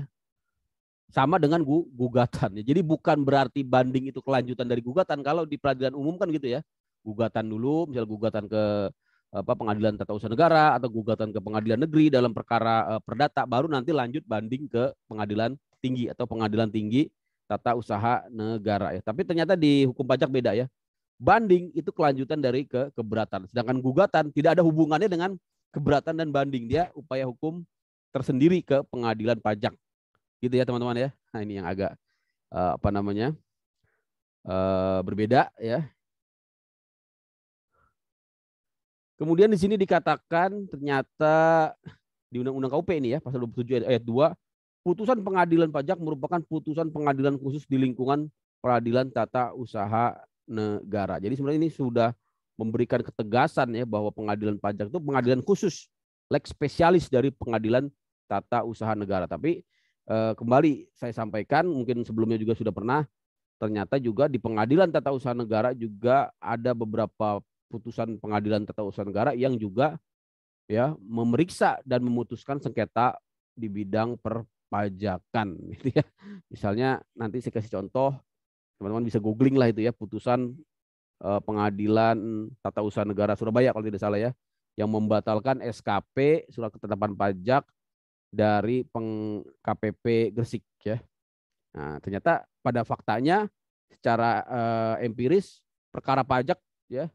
Sama dengan gugatan. Jadi bukan berarti banding itu kelanjutan dari gugatan. Kalau di peradilan umum kan gitu ya. Gugatan dulu, misal gugatan ke pengadilan tata usaha negara atau gugatan ke pengadilan negeri dalam perkara perdata, baru nanti lanjut banding ke pengadilan tinggi atau pengadilan tinggi tata usaha negara ya. Tapi ternyata di hukum pajak beda ya. Banding itu kelanjutan dari keberatan. Sedangkan gugatan tidak ada hubungannya dengan keberatan dan banding. Dia upaya hukum tersendiri ke pengadilan pajak. Gitu ya teman-teman ya. Nah ini yang agak berbeda ya. Kemudian di sini dikatakan ternyata di Undang-Undang KUP ini ya, pasal 27 ayat 2, putusan pengadilan pajak merupakan putusan pengadilan khusus di lingkungan peradilan tata usaha negara. Jadi sebenarnya ini sudah memberikan ketegasan ya bahwa pengadilan pajak itu pengadilan khusus, lex spesialis dari pengadilan tata usaha negara. Tapi kembali saya sampaikan, mungkin sebelumnya juga sudah pernah, ternyata juga di pengadilan tata usaha negara juga ada beberapa putusan pengadilan tata usaha negara yang juga ya memeriksa dan memutuskan sengketa di bidang perpajakan gitu ya. Misalnya nanti saya kasih contoh, teman-teman bisa googling lah itu ya, putusan pengadilan tata usaha negara Surabaya kalau tidak salah ya, yang membatalkan SKP surat ketetapan pajak dari KPP Gresik ya. Nah, ternyata pada faktanya secara empiris perkara pajak ya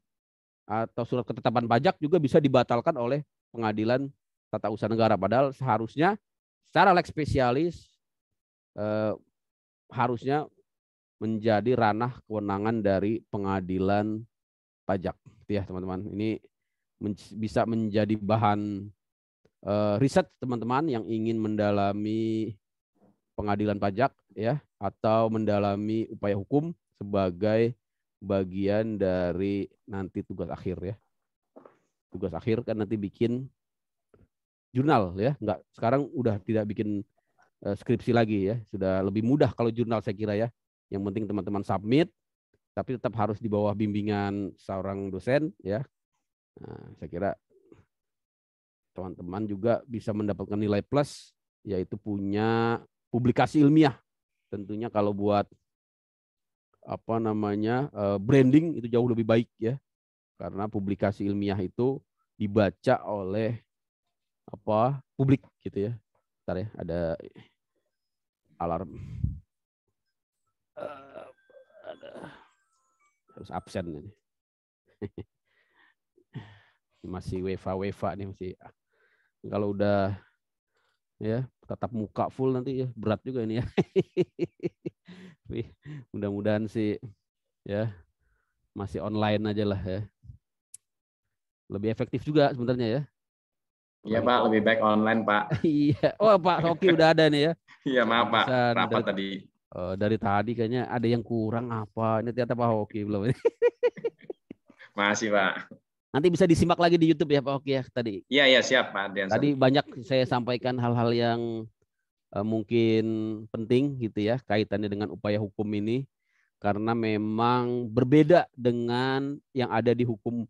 atau surat ketetapan pajak juga bisa dibatalkan oleh pengadilan tata usaha negara, padahal seharusnya secara lex spesialis harusnya menjadi ranah kewenangan dari pengadilan pajak. Itu ya teman-teman. Ini bisa menjadi bahan riset teman-teman yang ingin mendalami pengadilan pajak ya atau mendalami upaya hukum sebagai bagian dari nanti tugas akhir ya. Tugas akhir kan nanti bikin jurnal ya, enggak, sekarang udah tidak bikin skripsi lagi ya, sudah lebih mudah kalau jurnal saya kira ya. Yang penting teman-teman submit, tapi tetap harus di bawah bimbingan seorang dosen ya. Nah, saya kira teman-teman juga bisa mendapatkan nilai plus, yaitu punya publikasi ilmiah. Tentunya kalau buat branding itu jauh lebih baik ya, karena publikasi ilmiah itu dibaca oleh publik gitu ya. Bentar ya, ada alarm. Harus absen ini. Masih WFA nih, masih. Kalau udah ya tatap muka full nanti ya berat juga ini ya. Mudah-mudahan sih ya masih online aja lah ya. Lebih efektif juga sebenarnya ya. Iya Pak, lebih baik online Pak. Iya. Oh Pak Hoki udah ada nih ya. Iya maaf Pak, rapat tadi. Dari tadi kayaknya ada yang kurang apa. Ini ternyata Pak Hoki belum. Masih Pak. Nanti bisa disimak lagi di YouTube ya Pak Hoki ya tadi. Iya siap Pak Adrian. Tadi banyak saya sampaikan hal-hal yang mungkin penting gitu ya kaitannya dengan upaya hukum ini, karena memang berbeda dengan yang ada di hukum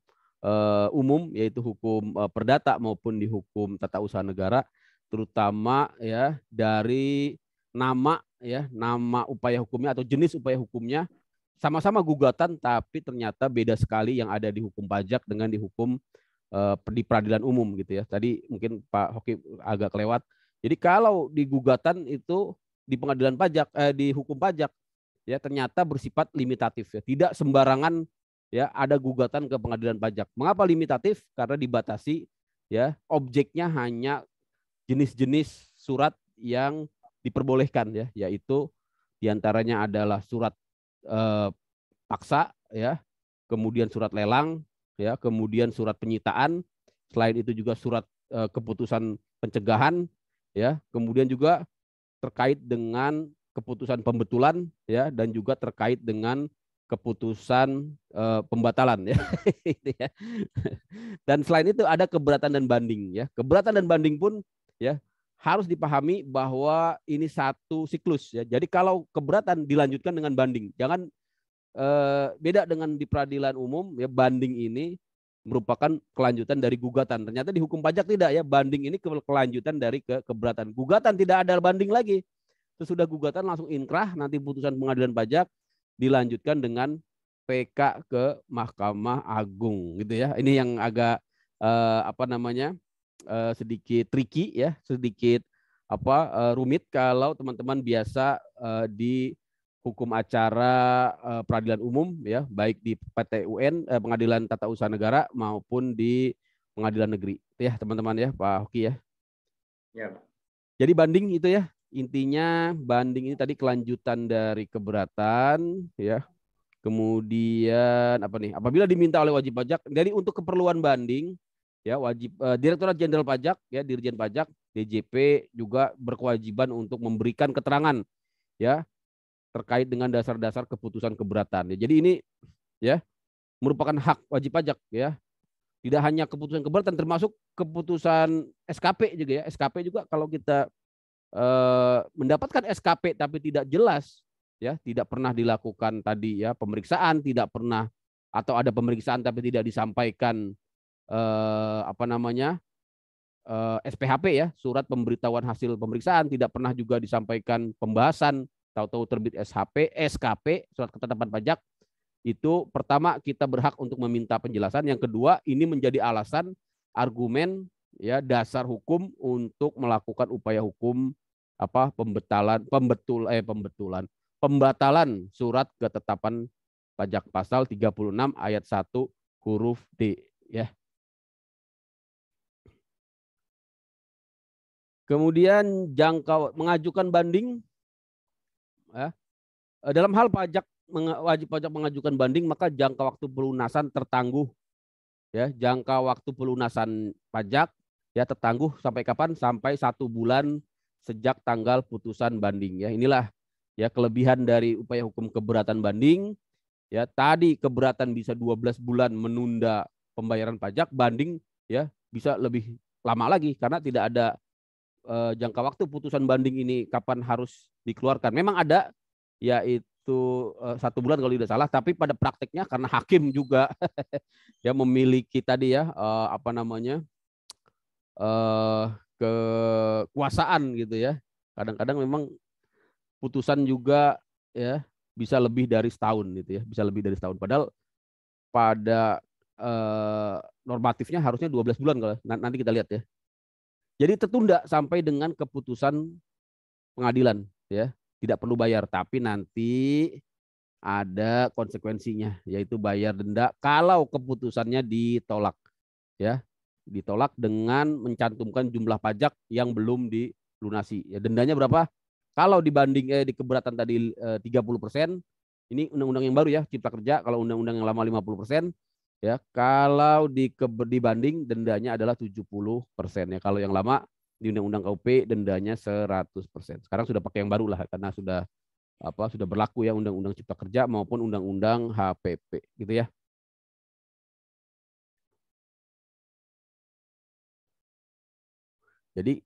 umum, yaitu hukum perdata maupun di hukum tata usaha negara, terutama ya dari nama upaya hukumnya atau jenis upaya hukumnya sama-sama gugatan, tapi ternyata beda sekali yang ada di hukum pajak dengan di hukum di peradilan umum gitu ya. Tadi mungkin Pak Hoki agak kelewat. Jadi kalau di gugatan itu di pengadilan pajak, di hukum pajak ya ternyata bersifat limitatif ya. Tidak sembarangan ya ada gugatan ke pengadilan pajak. Mengapa limitatif? Karena dibatasi ya, objeknya hanya jenis-jenis surat yang diperbolehkan ya, yaitu diantaranya adalah surat paksa ya, kemudian surat lelang ya, kemudian surat penyitaan, selain itu juga surat keputusan pencegahan ya, kemudian juga terkait dengan keputusan pembetulan ya, dan juga terkait dengan keputusan pembatalan ya. Dan selain itu ada keberatan dan banding ya. Keberatan dan banding pun ya harus dipahami bahwa ini satu siklus ya. Jadi kalau keberatan dilanjutkan dengan banding, jangan beda dengan di peradilan umum ya, banding ini merupakan kelanjutan dari gugatan. Ternyata di hukum pajak tidak ya, banding ini kelanjutan dari keberatan. Gugatan tidak ada banding lagi. Sesudah gugatan langsung inkrah, nanti putusan pengadilan pajak dilanjutkan dengan PK ke Mahkamah Agung gitu ya. Ini yang agak sedikit tricky ya, sedikit rumit kalau teman-teman biasa di hukum acara peradilan umum ya, baik di PTUN Pengadilan Tata Usaha Negara maupun di pengadilan negeri. Itu ya teman-teman ya, Pak Hoki ya. Ya, Pak. Jadi banding itu ya, intinya banding ini tadi kelanjutan dari keberatan ya. Kemudian apa nih? Apabila diminta oleh wajib pajak, jadi untuk keperluan banding ya wajib Direktorat Jenderal Pajak ya, Dirjen Pajak, DJP juga berkewajiban untuk memberikan keterangan ya terkait dengan dasar-dasar keputusan keberatan. Ya, jadi ini ya merupakan hak wajib pajak ya. Tidak hanya keputusan keberatan, termasuk keputusan SKP juga ya. SKP juga kalau kita mendapatkan SKP tapi tidak jelas ya, tidak pernah dilakukan tadi ya pemeriksaan, tidak pernah atau ada pemeriksaan tapi tidak disampaikan SPHP ya, surat pemberitahuan hasil pemeriksaan, tidak pernah juga disampaikan pembahasan, tahu-tahu terbit SKP, surat ketetapan pajak. Itu pertama kita berhak untuk meminta penjelasan, yang kedua ini menjadi alasan argumen ya dasar hukum untuk melakukan upaya hukum pembatalan surat ketetapan pajak pasal 36 ayat 1 huruf D ya. Kemudian mengajukan banding ya. Dalam hal wajib pajak mengajukan banding, maka jangka waktu pelunasan tertangguh ya, jangka waktu pelunasan pajak ya tertangguh sampai kapan? Sampai 1 bulan sejak tanggal putusan banding ya. Inilah ya kelebihan dari upaya hukum keberatan banding ya. Tadi keberatan bisa 12 bulan menunda pembayaran pajak, banding ya bisa lebih lama lagi karena tidak ada jangka waktu putusan banding ini kapan harus dikeluarkan. Memang ada yaitu 1 bulan kalau tidak salah, tapi pada prakteknya karena hakim juga ya memiliki tadi ya kekuasaan gitu ya. Kadang-kadang memang putusan juga ya bisa lebih dari setahun gitu ya, bisa lebih dari setahun. Padahal pada normatifnya harusnya 12 bulan kalau nanti kita lihat ya. Jadi tertunda sampai dengan keputusan pengadilan ya. Tidak perlu bayar, tapi nanti ada konsekuensinya, yaitu bayar denda kalau keputusannya ditolak ya, ditolak dengan mencantumkan jumlah pajak yang belum dilunasi ya. Dendanya berapa? Kalau dibanding di keberatan tadi 30%, ini undang-undang yang baru ya, Cipta Kerja. Kalau undang-undang yang lama 50% ya. Kalau dibanding dendanya adalah 70% ya. Kalau yang lama di undang-undang KUP dendanya 100%. Sekarang sudah pakai yang baru lah karena sudah berlaku ya undang-undang Cipta Kerja maupun undang-undang HPP gitu ya. Jadi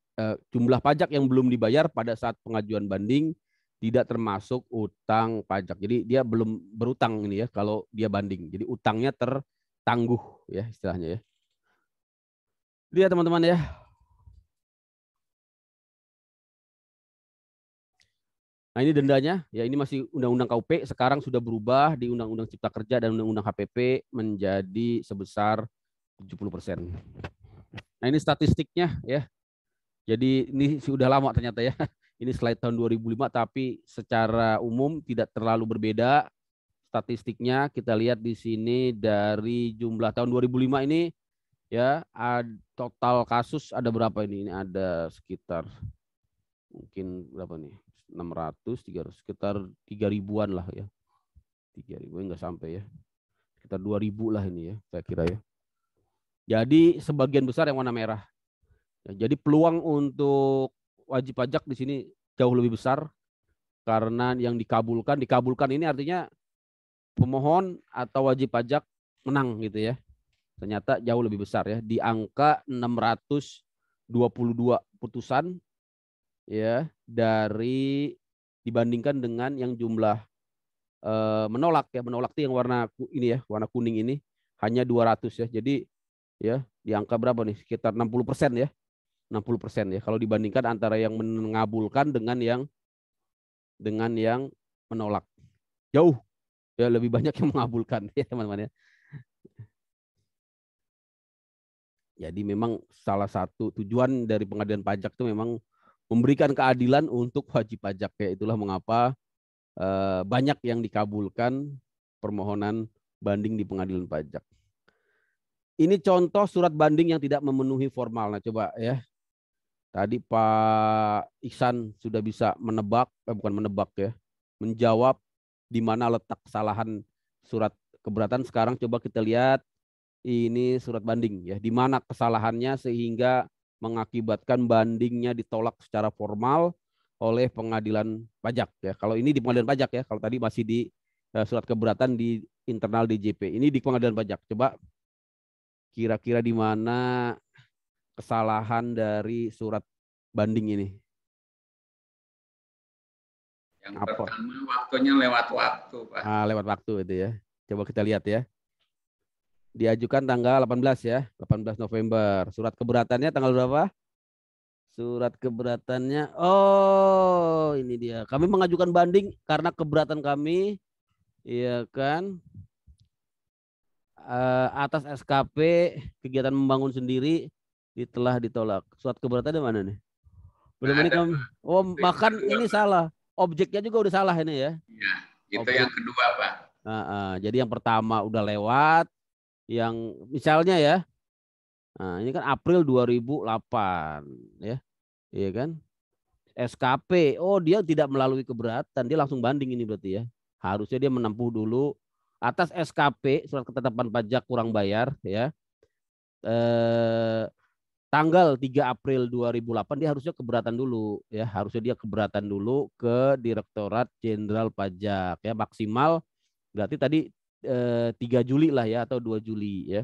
jumlah pajak yang belum dibayar pada saat pengajuan banding tidak termasuk utang pajak. Jadi dia belum berutang ini ya kalau dia banding. Jadi utangnya tertangguh ya istilahnya ya. Lihat teman-teman ya. Nah ini dendanya, ya ini masih undang-undang KUP, sekarang sudah berubah di undang-undang Cipta Kerja dan undang-undang HPP menjadi sebesar 70%. Nah ini statistiknya ya. Jadi ini sudah lama ternyata ya. Ini slide tahun 2005 tapi secara umum tidak terlalu berbeda. Statistiknya kita lihat di sini dari jumlah tahun 2005 ini ya, total kasus ada berapa ini? Ini ada sekitar mungkin berapa nih? 600, 300, sekitar 3.000-an lah ya. 3.000 enggak sampai ya. Sekitar 2.000 lah ini ya, saya kira ya. Jadi sebagian besar yang warna merah. Ya, jadi peluang untuk wajib pajak di sini jauh lebih besar karena yang dikabulkan ini artinya pemohon atau wajib pajak menang gitu ya. Ternyata jauh lebih besar ya, di angka 622 putusan ya, dari dibandingkan dengan yang jumlah menolak ya. Menolak itu yang warna ini ya, warna kuning ini hanya 200 ya. Jadi ya di angka berapa nih? Sekitar 60% ya. 60% ya. Kalau dibandingkan antara yang mengabulkan dengan yang menolak. Jauh ya, lebih banyak yang mengabulkan ya teman-teman ya. Jadi memang salah satu tujuan dari pengadilan pajak itu memang memberikan keadilan untuk wajib pajak ya. Itulah mengapa banyak yang dikabulkan permohonan banding di pengadilan pajak. Ini contoh surat banding yang tidak memenuhi formal. Nah, coba ya. Tadi Pak Iksan sudah bisa menebak, bukan menebak ya, menjawab di mana letak kesalahan surat keberatan. Sekarang coba kita lihat ini surat banding ya, di mana kesalahannya sehingga mengakibatkan bandingnya ditolak secara formal oleh pengadilan pajak ya. Kalau ini di pengadilan pajak ya, kalau tadi masih di surat keberatan di internal DJP. Ini di pengadilan pajak. Coba kira-kira di mana kesalahan dari surat banding ini? Yang pertama waktunya lewat waktu, Pak. Lewat waktu itu ya. Coba kita lihat ya. Diajukan tanggal 18 ya, 18 November. Surat keberatannya tanggal berapa? Surat keberatannya, oh ini dia. Kami mengajukan banding karena keberatan kami, ya kan, atas SKP kegiatan membangun sendiri telah ditolak. Surat keberatan di mana nih? Belum ini kami. Oh, bahkan ini salah. Objeknya juga udah salah ini ya. Iya, itu objek. Yang kedua, Pak. Jadi yang pertama udah lewat, yang misalnya ya, nah ini kan April 2008 ya, iya kan, SKP, oh dia tidak melalui keberatan, dia langsung banding ini berarti ya, harusnya dia menempuh dulu atas SKP surat ketetapan pajak kurang bayar ya, tanggal 3 April 2008 dia harusnya keberatan dulu ya, harusnya dia keberatan dulu ke Direktorat Jenderal Pajak ya, maksimal berarti tadi 3 Juli lah ya, atau 2 Juli ya.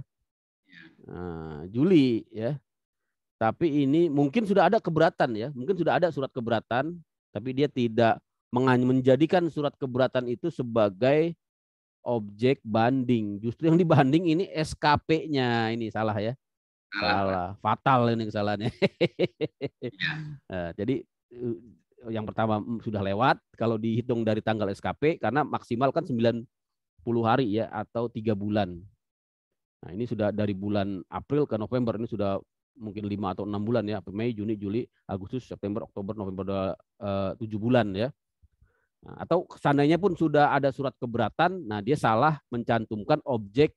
Nah, Juli ya. Tapi ini mungkin sudah ada keberatan ya, mungkin sudah ada surat keberatan, tapi dia tidak menjadikan surat keberatan itu sebagai objek banding. Justru yang dibanding ini SKP-nya, ini salah ya. Salah, fatal ini kesalahannya. Nah, jadi yang pertama sudah lewat kalau dihitung dari tanggal SKP, karena maksimal kan 90 hari ya, atau 3 bulan. Nah ini sudah dari bulan April ke November, ini sudah mungkin 5 atau 6 bulan ya, Mei, Juni, Juli, Agustus, September, Oktober, November, 7 bulan ya. Nah, atau seandainya pun sudah ada surat keberatan, nah dia salah mencantumkan objek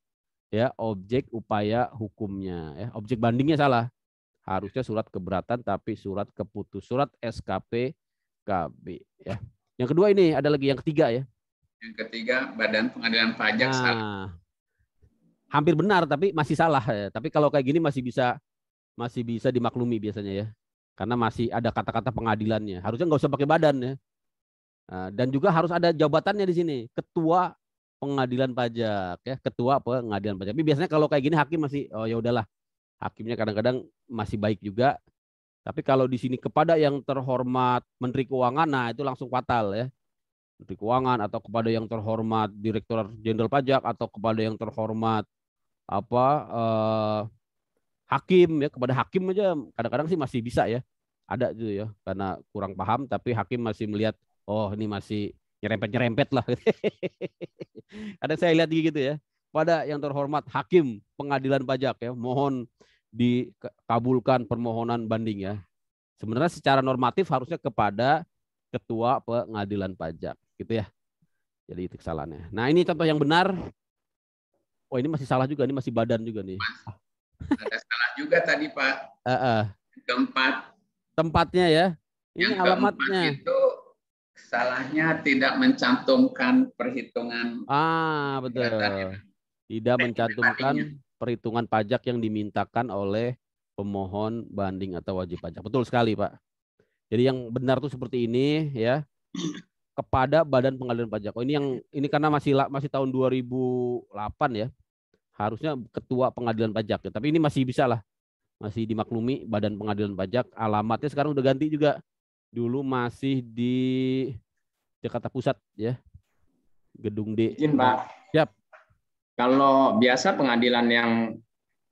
ya, objek upaya hukumnya ya, objek bandingnya salah. Harusnya surat keberatan tapi surat keputus, surat SKP KB ya. Yang kedua ini ada lagi yang ketiga ya. Yang ketiga, Badan Pengadilan Pajak salah. Hampir benar tapi masih salah ya. Tapi kalau kayak gini masih bisa dimaklumi biasanya ya. Karena masih ada kata-kata pengadilannya. Harusnya nggak usah pakai badan ya. Dan juga harus ada jabatannya di sini, Ketua Pengadilan Pajak ya, Ketua Pengadilan Pajak. Tapi biasanya kalau kayak gini hakim masih, oh ya udahlah. Hakimnya kadang-kadang masih baik juga. Tapi kalau di sini kepada yang terhormat Menteri Keuangan, nah itu langsung fatal ya. Menteri Keuangan, atau kepada yang terhormat Direktur Jenderal Pajak, atau kepada yang terhormat hakim ya, kepada hakim aja kadang-kadang sih masih bisa ya. Ada gitu ya, karena kurang paham tapi hakim masih melihat, oh ini masih nyerempet-nyerempet lah. Ada saya lihat gitu ya. Pada yang terhormat hakim Pengadilan Pajak ya, mohon dikabulkan permohonan banding ya. Sebenarnya secara normatif harusnya kepada Ketua Pengadilan Pajak gitu ya. Jadi itu kesalahannya. Nah ini contoh yang benar. Oh ini masih salah juga, ini masih badan juga nih. Ada salah juga tadi Pak. Keempat. Tempatnya ya. Ini yang alamatnya. Itu salahnya tidak mencantumkan perhitungan. Betul. Tidak mencantumkan perhitungan pajak yang dimintakan oleh pemohon banding atau wajib pajak. Betul sekali Pak. Jadi yang benar tuh seperti ini ya. Kepada Badan Pengadilan Pajak. Oh ini karena masih tahun 2008 ya. Harusnya Ketua Pengadilan Pajak ya. Tapi ini masih bisa lah. Masih dimaklumi Badan Pengadilan Pajak. Alamatnya sekarang udah ganti juga. Dulu masih di Jakarta Pusat ya. Gedung D. Izin Pak. Siap. Kalau biasa pengadilan yang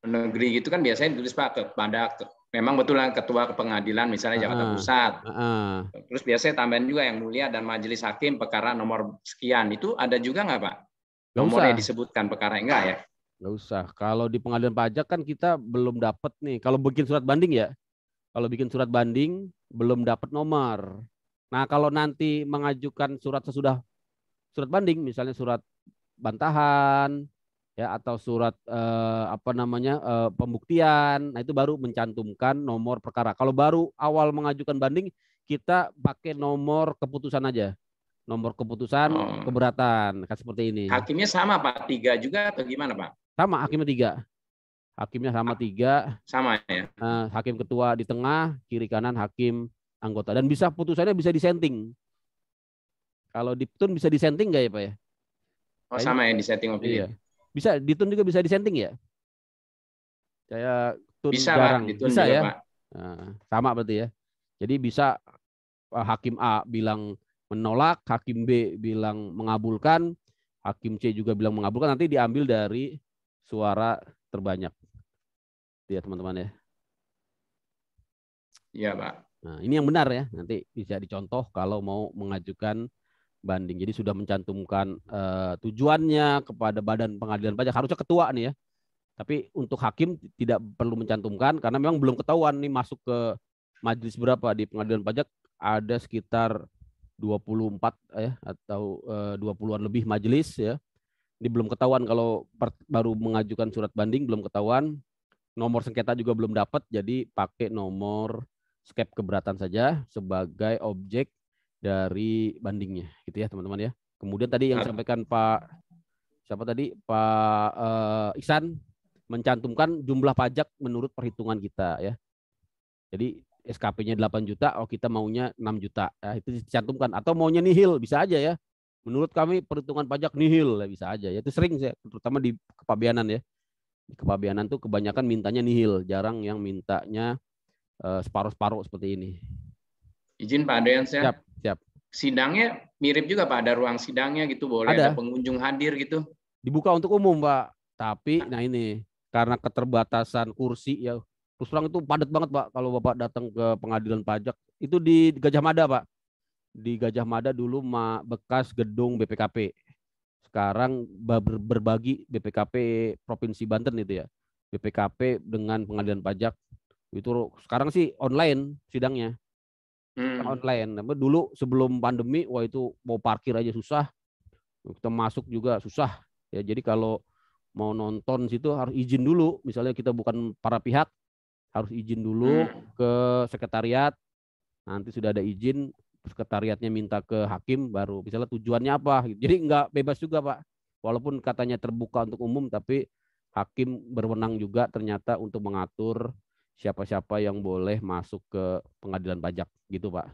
negeri gitu kan biasanya ditulis Pak kepada, memang betul Ketua Pengadilan misalnya Jakarta Pusat. Terus biasanya tambahan juga yang mulia dan majelis hakim perkara nomor sekian. Itu ada juga nggak Pak? Nomornya disebutkan perkara enggak ya? Nggak usah. Kalau di pengadilan pajak kan kita belum dapat nih. Kalau bikin surat banding ya. Kalau bikin surat banding belum dapat nomor. Nah, kalau nanti mengajukan surat sesudah surat banding, misalnya surat bantahan ya atau surat pembuktian, nah itu baru mencantumkan nomor perkara. Kalau baru awal mengajukan banding, kita pakai nomor keputusan aja. Nomor keputusan keberatan, kan seperti ini. Hakimnya sama Pak, 3 juga atau gimana Pak? Sama, hakimnya 3. Hakimnya sama 3. Sama ya. Hakim ketua di tengah, kiri kanan hakim anggota. Dan bisa putusannya bisa disenting. Kalau di tun bisa disenting nggak ya Pak ya? Oh sama ya, disetting opini. Iya. Bisa, di tun juga bisa disenting ya? Saya tun bisa, jarang. Pak, Bisa juga, ya? Pak. Nah, sama berarti ya. Jadi bisa hakim A bilang menolak, hakim B bilang mengabulkan, hakim C juga bilang mengabulkan, nanti diambil dari suara terbanyak. Ya teman-teman ya. Iya Pak. Nah ini yang benar ya, nanti bisa dicontoh kalau mau mengajukan banding. Jadi sudah mencantumkan tujuannya kepada Badan Pengadilan Pajak, harusnya ketua nih ya. Tapi untuk hakim tidak perlu mencantumkan karena memang belum ketahuan nih masuk ke majelis berapa di Pengadilan Pajak, ada sekitar 24 ya atau 20-an lebih majelis ya. Ini belum ketahuan kalau baru mengajukan surat banding, belum ketahuan. Nomor sengketa juga belum dapat, jadi pakai nomor skep keberatan saja sebagai objek dari bandingnya gitu ya teman-teman ya. Kemudian tadi yang disampaikan Pak siapa tadi Pak Ihsan mencantumkan jumlah pajak menurut perhitungan kita ya. Jadi SKP-nya 8 juta, oh kita maunya 6 juta. Ya, itu dicantumkan atau maunya nihil bisa aja ya. Menurut kami perhitungan pajak nihil ya, bisa aja. Ya, itu sering saya terutama di kepabeanan ya. Di kepabeanan tuh kebanyakan mintanya nihil, jarang yang mintanya separuh-separuh seperti ini. Izin Pak Adrians ya. Siap. Sidangnya mirip juga Pak, ada ruang sidangnya gitu, boleh ada pengunjung hadir gitu. Dibuka untuk umum Pak, tapi nah ini karena keterbatasan kursi ya, terus terang itu padat banget Pak kalau Bapak datang ke pengadilan pajak. Itu di Gajah Mada Pak. Di Gajah Mada dulu bekas gedung BPKP. Sekarang berbagi BPKP Provinsi Banten itu ya. BPKP dengan pengadilan pajak. Itu sekarang sih online sidangnya. Online. Dulu sebelum pandemi, wah itu mau parkir aja susah. Kita masuk juga susah. Ya, jadi kalau mau nonton situ harus izin dulu. Misalnya kita bukan para pihak, harus izin dulu ke sekretariat. Nanti sudah ada izin, sekretariatnya minta ke hakim, baru misalnya tujuannya apa. Jadi nggak bebas juga Pak. Walaupun katanya terbuka untuk umum, tapi hakim berwenang juga ternyata untuk mengatur siapa-siapa yang boleh masuk ke pengadilan pajak gitu Pak.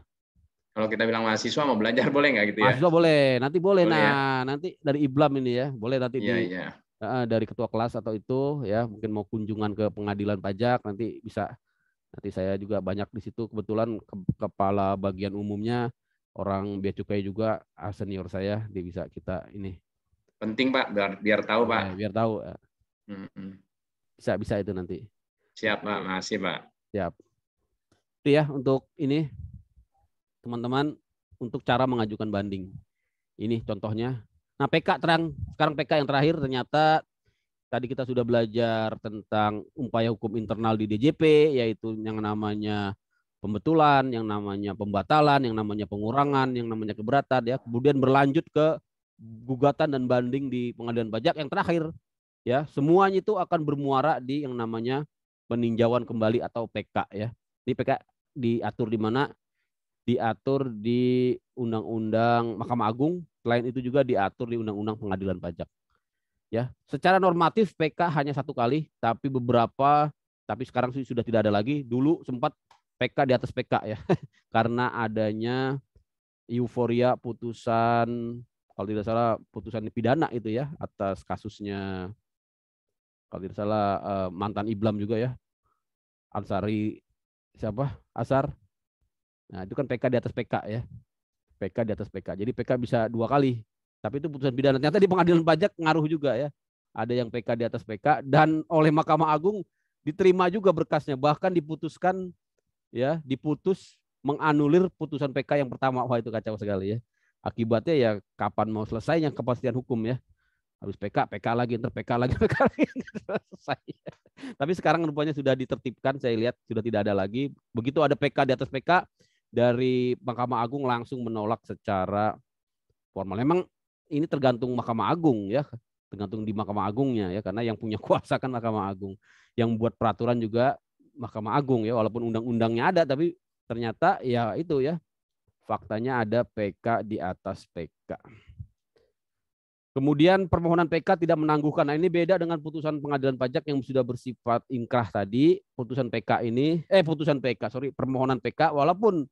Kalau kita bilang mahasiswa mau belajar boleh nggak gitu ya? Mahasiswa boleh, nanti boleh. Boleh nah ya? nanti dari IBLAM ini ya, boleh nanti Iya. dari ketua kelas atau itu ya, mungkin mau kunjungan ke pengadilan pajak nanti bisa. Nanti saya juga banyak di situ, kebetulan kepala bagian umumnya orang bea cukai juga senior saya, dia bisa kita ini. Penting Pak, biar tahu Pak. Biar tahu. Bisa itu nanti. Siap Pak, makasih Pak. Siap. Itu ya untuk ini teman-teman, untuk cara mengajukan banding. Ini contohnya. Nah PK sekarang PK yang terakhir, ternyata tadi kita sudah belajar tentang upaya hukum internal di DJP, yaitu yang namanya pembetulan, yang namanya pembatalan, yang namanya pengurangan, yang namanya keberatan ya. Kemudian berlanjut ke gugatan dan banding di pengadilan pajak yang terakhir ya. Semuanya itu akan bermuara di yang namanya peninjauan kembali atau PK ya. Di PK diatur di mana? Diatur di Undang-Undang Mahkamah Agung, selain itu juga diatur di Undang-Undang Pengadilan Pajak. Ya, secara normatif PK hanya 1 kali, tapi sekarang sudah tidak ada lagi. Dulu sempat PK di atas PK ya, karena adanya euforia putusan, kalau tidak salah putusan pidana itu ya, atas kasusnya kalau tidak salah mantan IBLAM juga ya, Ansari Asar. Nah itu kan PK di atas PK ya, PK di atas PK. Jadi PK bisa 2 kali. Tapi itu putusan pidana. Ternyata di pengadilan pajak ngaruh juga ya. Ada yang PK di atas PK dan oleh Mahkamah Agung diterima juga berkasnya. Bahkan diputus menganulir putusan PK yang pertama. Wah itu kacau sekali ya. Akibatnya ya kapan mau selesainya kepastian hukum ya. Habis PK lagi, ntar PK lagi selesai. Tapi sekarang rupanya sudah ditertibkan, saya lihat sudah tidak ada lagi. Begitu ada PK di atas PK, dari Mahkamah Agung langsung menolak secara formal. Memang ini tergantung Mahkamah Agung ya, tergantung di Mahkamah Agungnya ya, karena yang punya kuasa kan Mahkamah Agung. Yang buat peraturan juga Mahkamah Agung ya, walaupun undang-undangnya ada, tapi ternyata ya itu ya, faktanya ada PK di atas PK. Kemudian permohonan PK tidak menangguhkan. Nah, ini beda dengan putusan pengadilan pajak yang sudah bersifat inkrah tadi. Putusan PK ini, permohonan PK, walaupun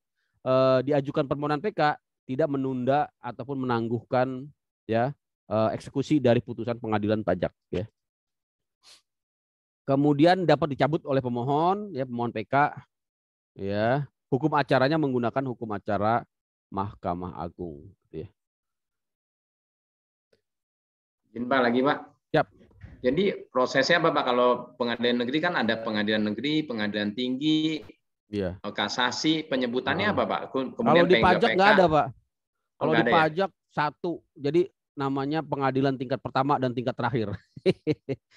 diajukan permohonan PK, tidak menunda ataupun menangguhkan ya eksekusi dari putusan pengadilan pajak. Ya. Kemudian dapat dicabut oleh pemohon, ya pemohon PK. Ya, hukum acaranya menggunakan hukum acara Mahkamah Agung. Ya. Pak lagi Pak. Siap. Jadi prosesnya apa Pak? Kalau pengadilan negeri kan ada pengadilan negeri, pengadilan tinggi, iya, kasasi, penyebutannya apa Pak? Kemudian kalau di pajak nggak ada Pak. Kalau di pajak ya? satu, jadi namanya pengadilan tingkat pertama dan tingkat terakhir.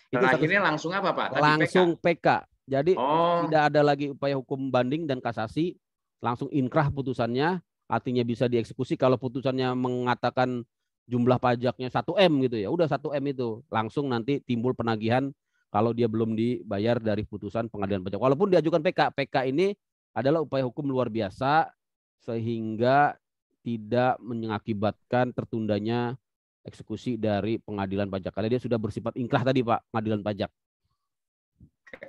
Terakhirnya langsung apa Pak? Tadi langsung PK. Jadi tidak ada lagi upaya hukum banding dan kasasi, langsung inkrah putusannya, artinya bisa dieksekusi. Kalau putusannya mengatakan jumlah pajaknya 1M gitu ya, udah 1M itu langsung nanti timbul penagihan kalau dia belum dibayar dari putusan pengadilan pajak. Walaupun diajukan PK, PK ini adalah upaya hukum luar biasa sehingga tidak mengakibatkan tertundanya eksekusi dari pengadilan pajak. Karena dia sudah bersifat inkrah tadi Pak, pengadilan pajak.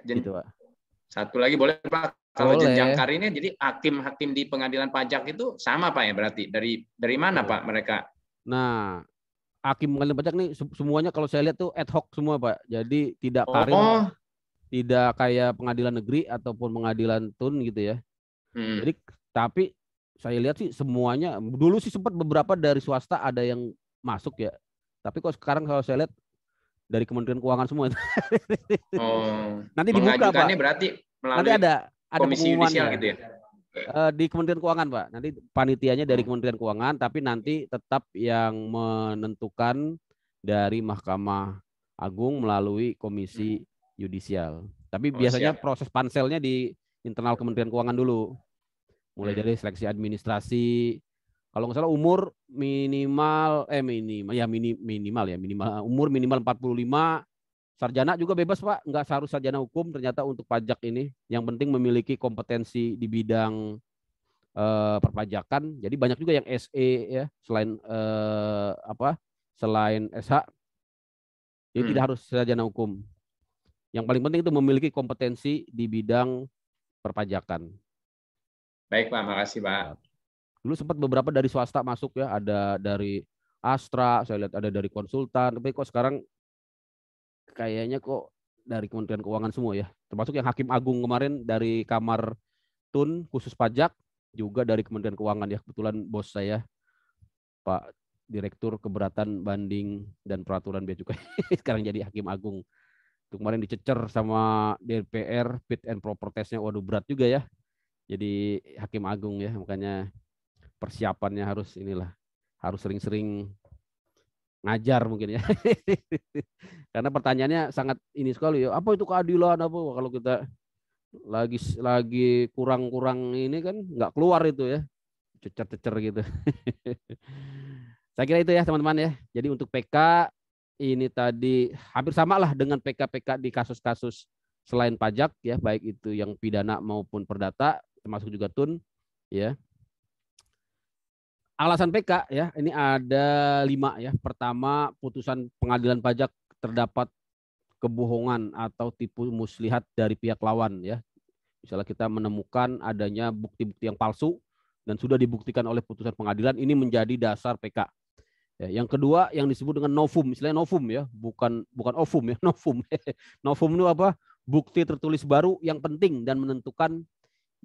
Gitu, Pak. Satu lagi boleh Pak? Kalau jenjang karirnya, jadi hakim-hakim di pengadilan pajak itu sama Pak ya berarti? Dari mana Pak mereka? Nah, hakim pengadilan pajak nih semuanya kalau saya lihat tuh ad hoc semua Pak. Jadi tidak karir, tidak kayak pengadilan negeri ataupun pengadilan tun gitu ya. Jadi tapi saya lihat sih semuanya, dulu sih sempat beberapa dari swasta ada yang masuk ya. Tapi kok sekarang kalau saya lihat dari Kementerian Keuangan semua. Nanti dibuka Pak. Berarti nanti ada komisi yudisial gitu ya? Di Kementerian Keuangan Pak. Nanti panitianya dari Kementerian Keuangan, tapi nanti tetap yang menentukan dari Mahkamah Agung melalui komisi yudisial. Tapi biasanya proses panselnya di internal Kementerian Keuangan dulu. Mulai dari seleksi administrasi. Kalau nggak salah umur minimal umur minimal 45, sarjana juga bebas Pak, nggak harus sarjana hukum ternyata untuk pajak ini. Yang penting memiliki kompetensi di bidang perpajakan. Jadi banyak juga yang SE ya, selain SH. Jadi tidak harus sarjana hukum. Yang paling penting itu memiliki kompetensi di bidang perpajakan. Baik Pak, makasih Pak. Dulu sempat beberapa dari swasta masuk ya, ada dari Astra, saya lihat ada dari konsultan, tapi kok sekarang kayaknya kok dari Kementerian Keuangan semua ya. Termasuk yang Hakim Agung kemarin dari Kamar Tun khusus pajak juga dari Kementerian Keuangan ya. Kebetulan bos saya Pak Direktur Keberatan Banding dan Peraturan Bea Cukai sekarang jadi Hakim Agung. Itu kemarin dicecer sama DPR fit and proper testnya, waduh berat juga ya. Jadi Hakim Agung ya, makanya persiapannya harus sering-sering ngajar mungkin ya. Karena pertanyaannya sangat ini sekali ya. Apa itu keadilan apa? Kalau kita lagi kurang-kurang ini kan nggak keluar itu ya. Cecer-cecer gitu. Saya kira itu ya teman-teman ya. Jadi untuk PK ini tadi hampir sama lah dengan PK-PK di kasus-kasus selain pajak ya, baik itu yang pidana maupun perdata, termasuk juga tun ya. Alasan PK ya, ini ada 5 ya. Pertama, putusan pengadilan pajak terdapat kebohongan atau tipu muslihat dari pihak lawan ya. Misalnya kita menemukan adanya bukti-bukti yang palsu dan sudah dibuktikan oleh putusan pengadilan, ini menjadi dasar PK. Ya, yang kedua yang disebut dengan novum, istilahnya novum ya, bukan ovum ya, novum. Novum itu apa? Bukti tertulis baru yang penting dan menentukan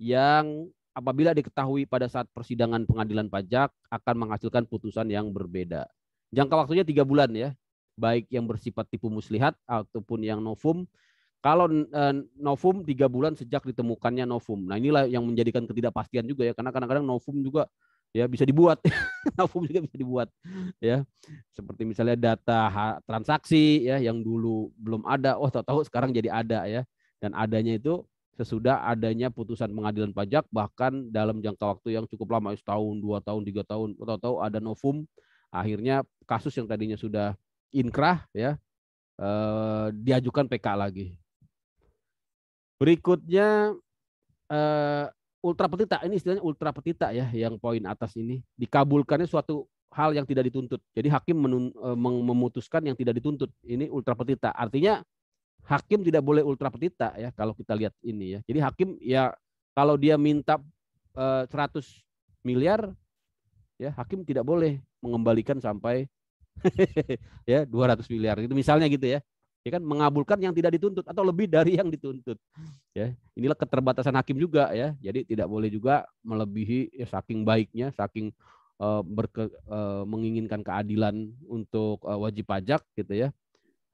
yang apabila diketahui pada saat persidangan pengadilan pajak akan menghasilkan putusan yang berbeda. Jangka waktunya 3 bulan ya, baik yang bersifat tipu muslihat ataupun yang novum. Kalau novum 3 bulan sejak ditemukannya novum. Nah inilah yang menjadikan ketidakpastian juga ya, karena kadang-kadang novum juga ya bisa dibuat, novum juga bisa dibuat ya. Seperti misalnya data transaksi ya yang dulu belum ada, tahu-tahu sekarang jadi ada ya, dan adanya itu sesudah adanya putusan pengadilan pajak, bahkan dalam jangka waktu yang cukup lama, setahun, 2 tahun, 3 tahun, tahu-tahu ada novum, akhirnya kasus yang tadinya sudah inkrah ya diajukan PK lagi. Berikutnya ultra petita, ini istilahnya ultra petita ya, yang poin atas ini dikabulkannya suatu hal yang tidak dituntut. Jadi hakim memutuskan yang tidak dituntut. Ini ultra petita, artinya hakim tidak boleh ultra petita ya kalau kita lihat ini ya. Jadi hakim ya kalau dia minta 100 miliar ya hakim tidak boleh mengembalikan sampai ya 200 miliar itu misalnya gitu ya. Ya kan, mengabulkan yang tidak dituntut atau lebih dari yang dituntut. Ya, inilah keterbatasan hakim juga ya. Jadi tidak boleh juga melebihi ya, saking baiknya, saking menginginkan keadilan untuk wajib pajak gitu ya.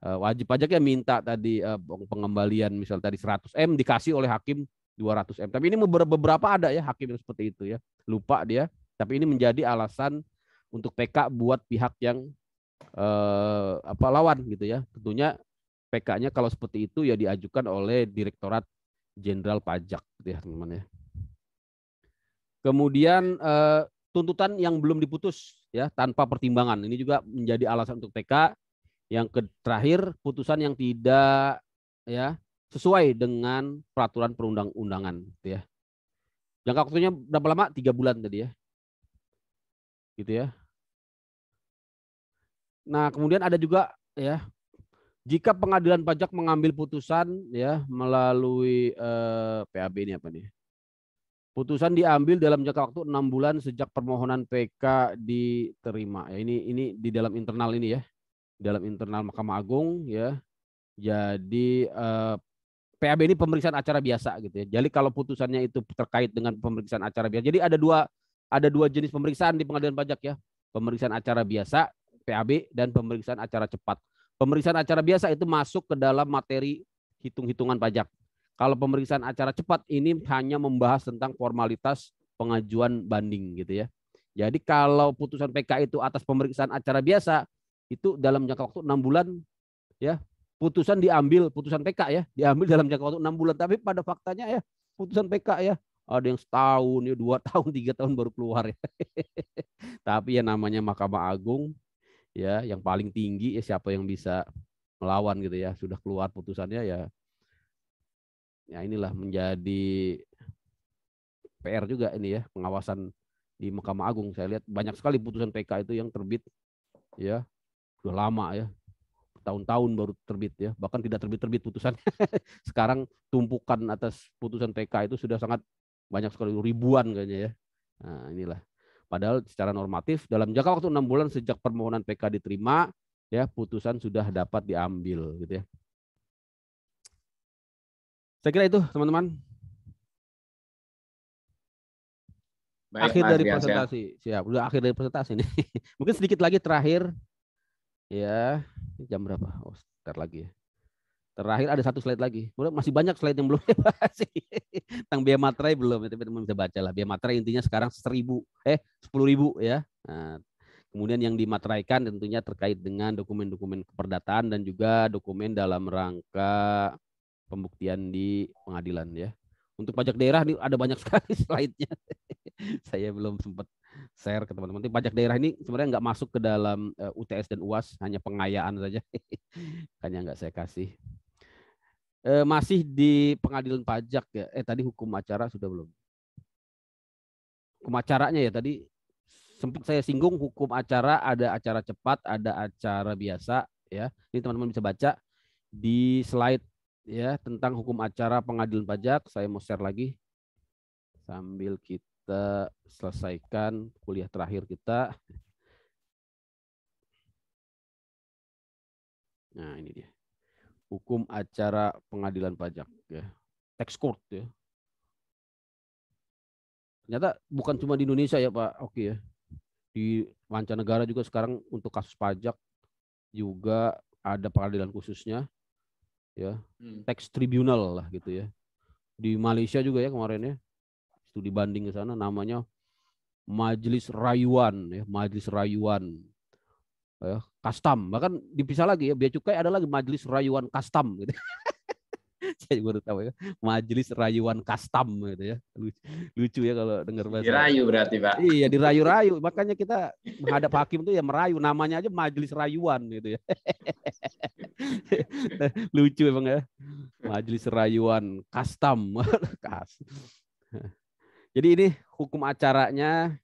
Wajib pajaknya minta tadi pengembalian misal tadi 100 M dikasih oleh hakim 200 M. Tapi ini beberapa ada ya hakim yang seperti itu ya. Lupa dia, tapi ini menjadi alasan untuk PK buat pihak yang lawan gitu ya. Tentunya PK-nya kalau seperti itu ya diajukan oleh Direktorat Jenderal Pajak gitu ya, teman-teman ya. Kemudian tuntutan yang belum diputus ya tanpa pertimbangan. Ini juga menjadi alasan untuk PK. Yang terakhir, putusan yang tidak ya sesuai dengan peraturan perundang-undangan gitu ya. Jangka waktunya berapa lama? 3 bulan tadi ya. Gitu ya. Nah, kemudian ada juga ya, jika pengadilan pajak mengambil putusan ya melalui PAB ini apa nih? Putusan diambil dalam jangka waktu 6 bulan sejak permohonan PK diterima. Ya, ini di dalam internal ini ya. Dalam internal Mahkamah Agung ya. Jadi PAB ini pemeriksaan acara biasa gitu ya. Jadi kalau putusannya itu terkait dengan pemeriksaan acara biasa. Jadi ada dua jenis pemeriksaan di pengadilan pajak ya. Pemeriksaan acara biasa PAB dan pemeriksaan acara cepat. Pemeriksaan acara biasa itu masuk ke dalam materi hitung-hitungan pajak. Kalau pemeriksaan acara cepat ini hanya membahas tentang formalitas pengajuan banding gitu ya. Jadi kalau putusan PK itu atas pemeriksaan acara biasa itu dalam jangka waktu 6 bulan ya, putusan diambil, putusan PK ya diambil dalam jangka waktu 6 bulan, tapi pada faktanya ya putusan PK ya ada yang setahun ya, 2 tahun 3 tahun baru keluar ya. Tapi ya namanya Mahkamah Agung ya, yang paling tinggi ya, siapa yang bisa melawan gitu ya, sudah keluar putusannya ya. Ya inilah menjadi PR juga ini ya, pengawasan di Mahkamah Agung. Saya lihat banyak sekali putusan PK itu yang terbit ya udah lama ya, tahun-tahun baru terbit ya, bahkan tidak terbit putusan. Sekarang tumpukan atas putusan PK itu sudah sangat banyak sekali, ribuan kayaknya ya. Nah inilah, padahal secara normatif dalam jangka waktu 6 bulan sejak permohonan PK diterima ya, putusan sudah dapat diambil gitu ya. Saya kira itu teman-teman. Baik, akhir dari presentasi. Siap, udah akhir dari presentasi nih. Mungkin sedikit lagi terakhir. Ya, jam berapa? Oh, sebentar lagi ya. Terakhir ada 1 slide lagi. Masih banyak slide yang belum dibahas. Tentang biaya materai belum, tapi teman bisa baca lah. Biaya materai intinya sekarang 10.000 ya. Nah, kemudian yang dimateraikan tentunya terkait dengan dokumen-dokumen keperdataan dan juga dokumen dalam rangka pembuktian di pengadilan ya. Untuk pajak daerah ini ada banyak sekali slide-nya. Saya belum sempat share ke teman-teman. Pajak daerah ini sebenarnya nggak masuk ke dalam UTS dan UAS, hanya pengayaan saja. Hanya nggak saya kasih. Masih di pengadilan pajak ya. Tadi hukum acara sudah belum? Hukum acaranya ya tadi sempat saya singgung, hukum acara ada acara cepat, ada acara biasa ya. Ini teman-teman bisa baca di slide ya tentang hukum acara pengadilan pajak. Saya mau share lagi sambil kita selesaikan kuliah terakhir kita. Nah ini dia, hukum acara pengadilan pajak ya, tax court ya. Ternyata bukan cuma di Indonesia ya Pak Oki ya, di mancanegara juga sekarang untuk kasus pajak juga ada pengadilan khususnya ya, tax tribunal lah gitu ya. Di Malaysia juga ya kemarin ya, studi banding ke sana, namanya Majelis Rayuan ya, Majelis Rayuan ya, custom, bahkan dipisah lagi ya, bea cukai ada lagi Majelis Rayuan custom gitu. Saya baru tahu ya. Majelis Rayuan Custom gitu ya. Lucu ya kalau dengar bahasa. Dirayu berarti, Pak. Iya, dirayu-rayu. Makanya kita menghadap hakim itu ya merayu. Namanya aja Majelis Rayuan gitu ya. Lucu emang ya. Majelis Rayuan Custom. Jadi ini hukum acaranya,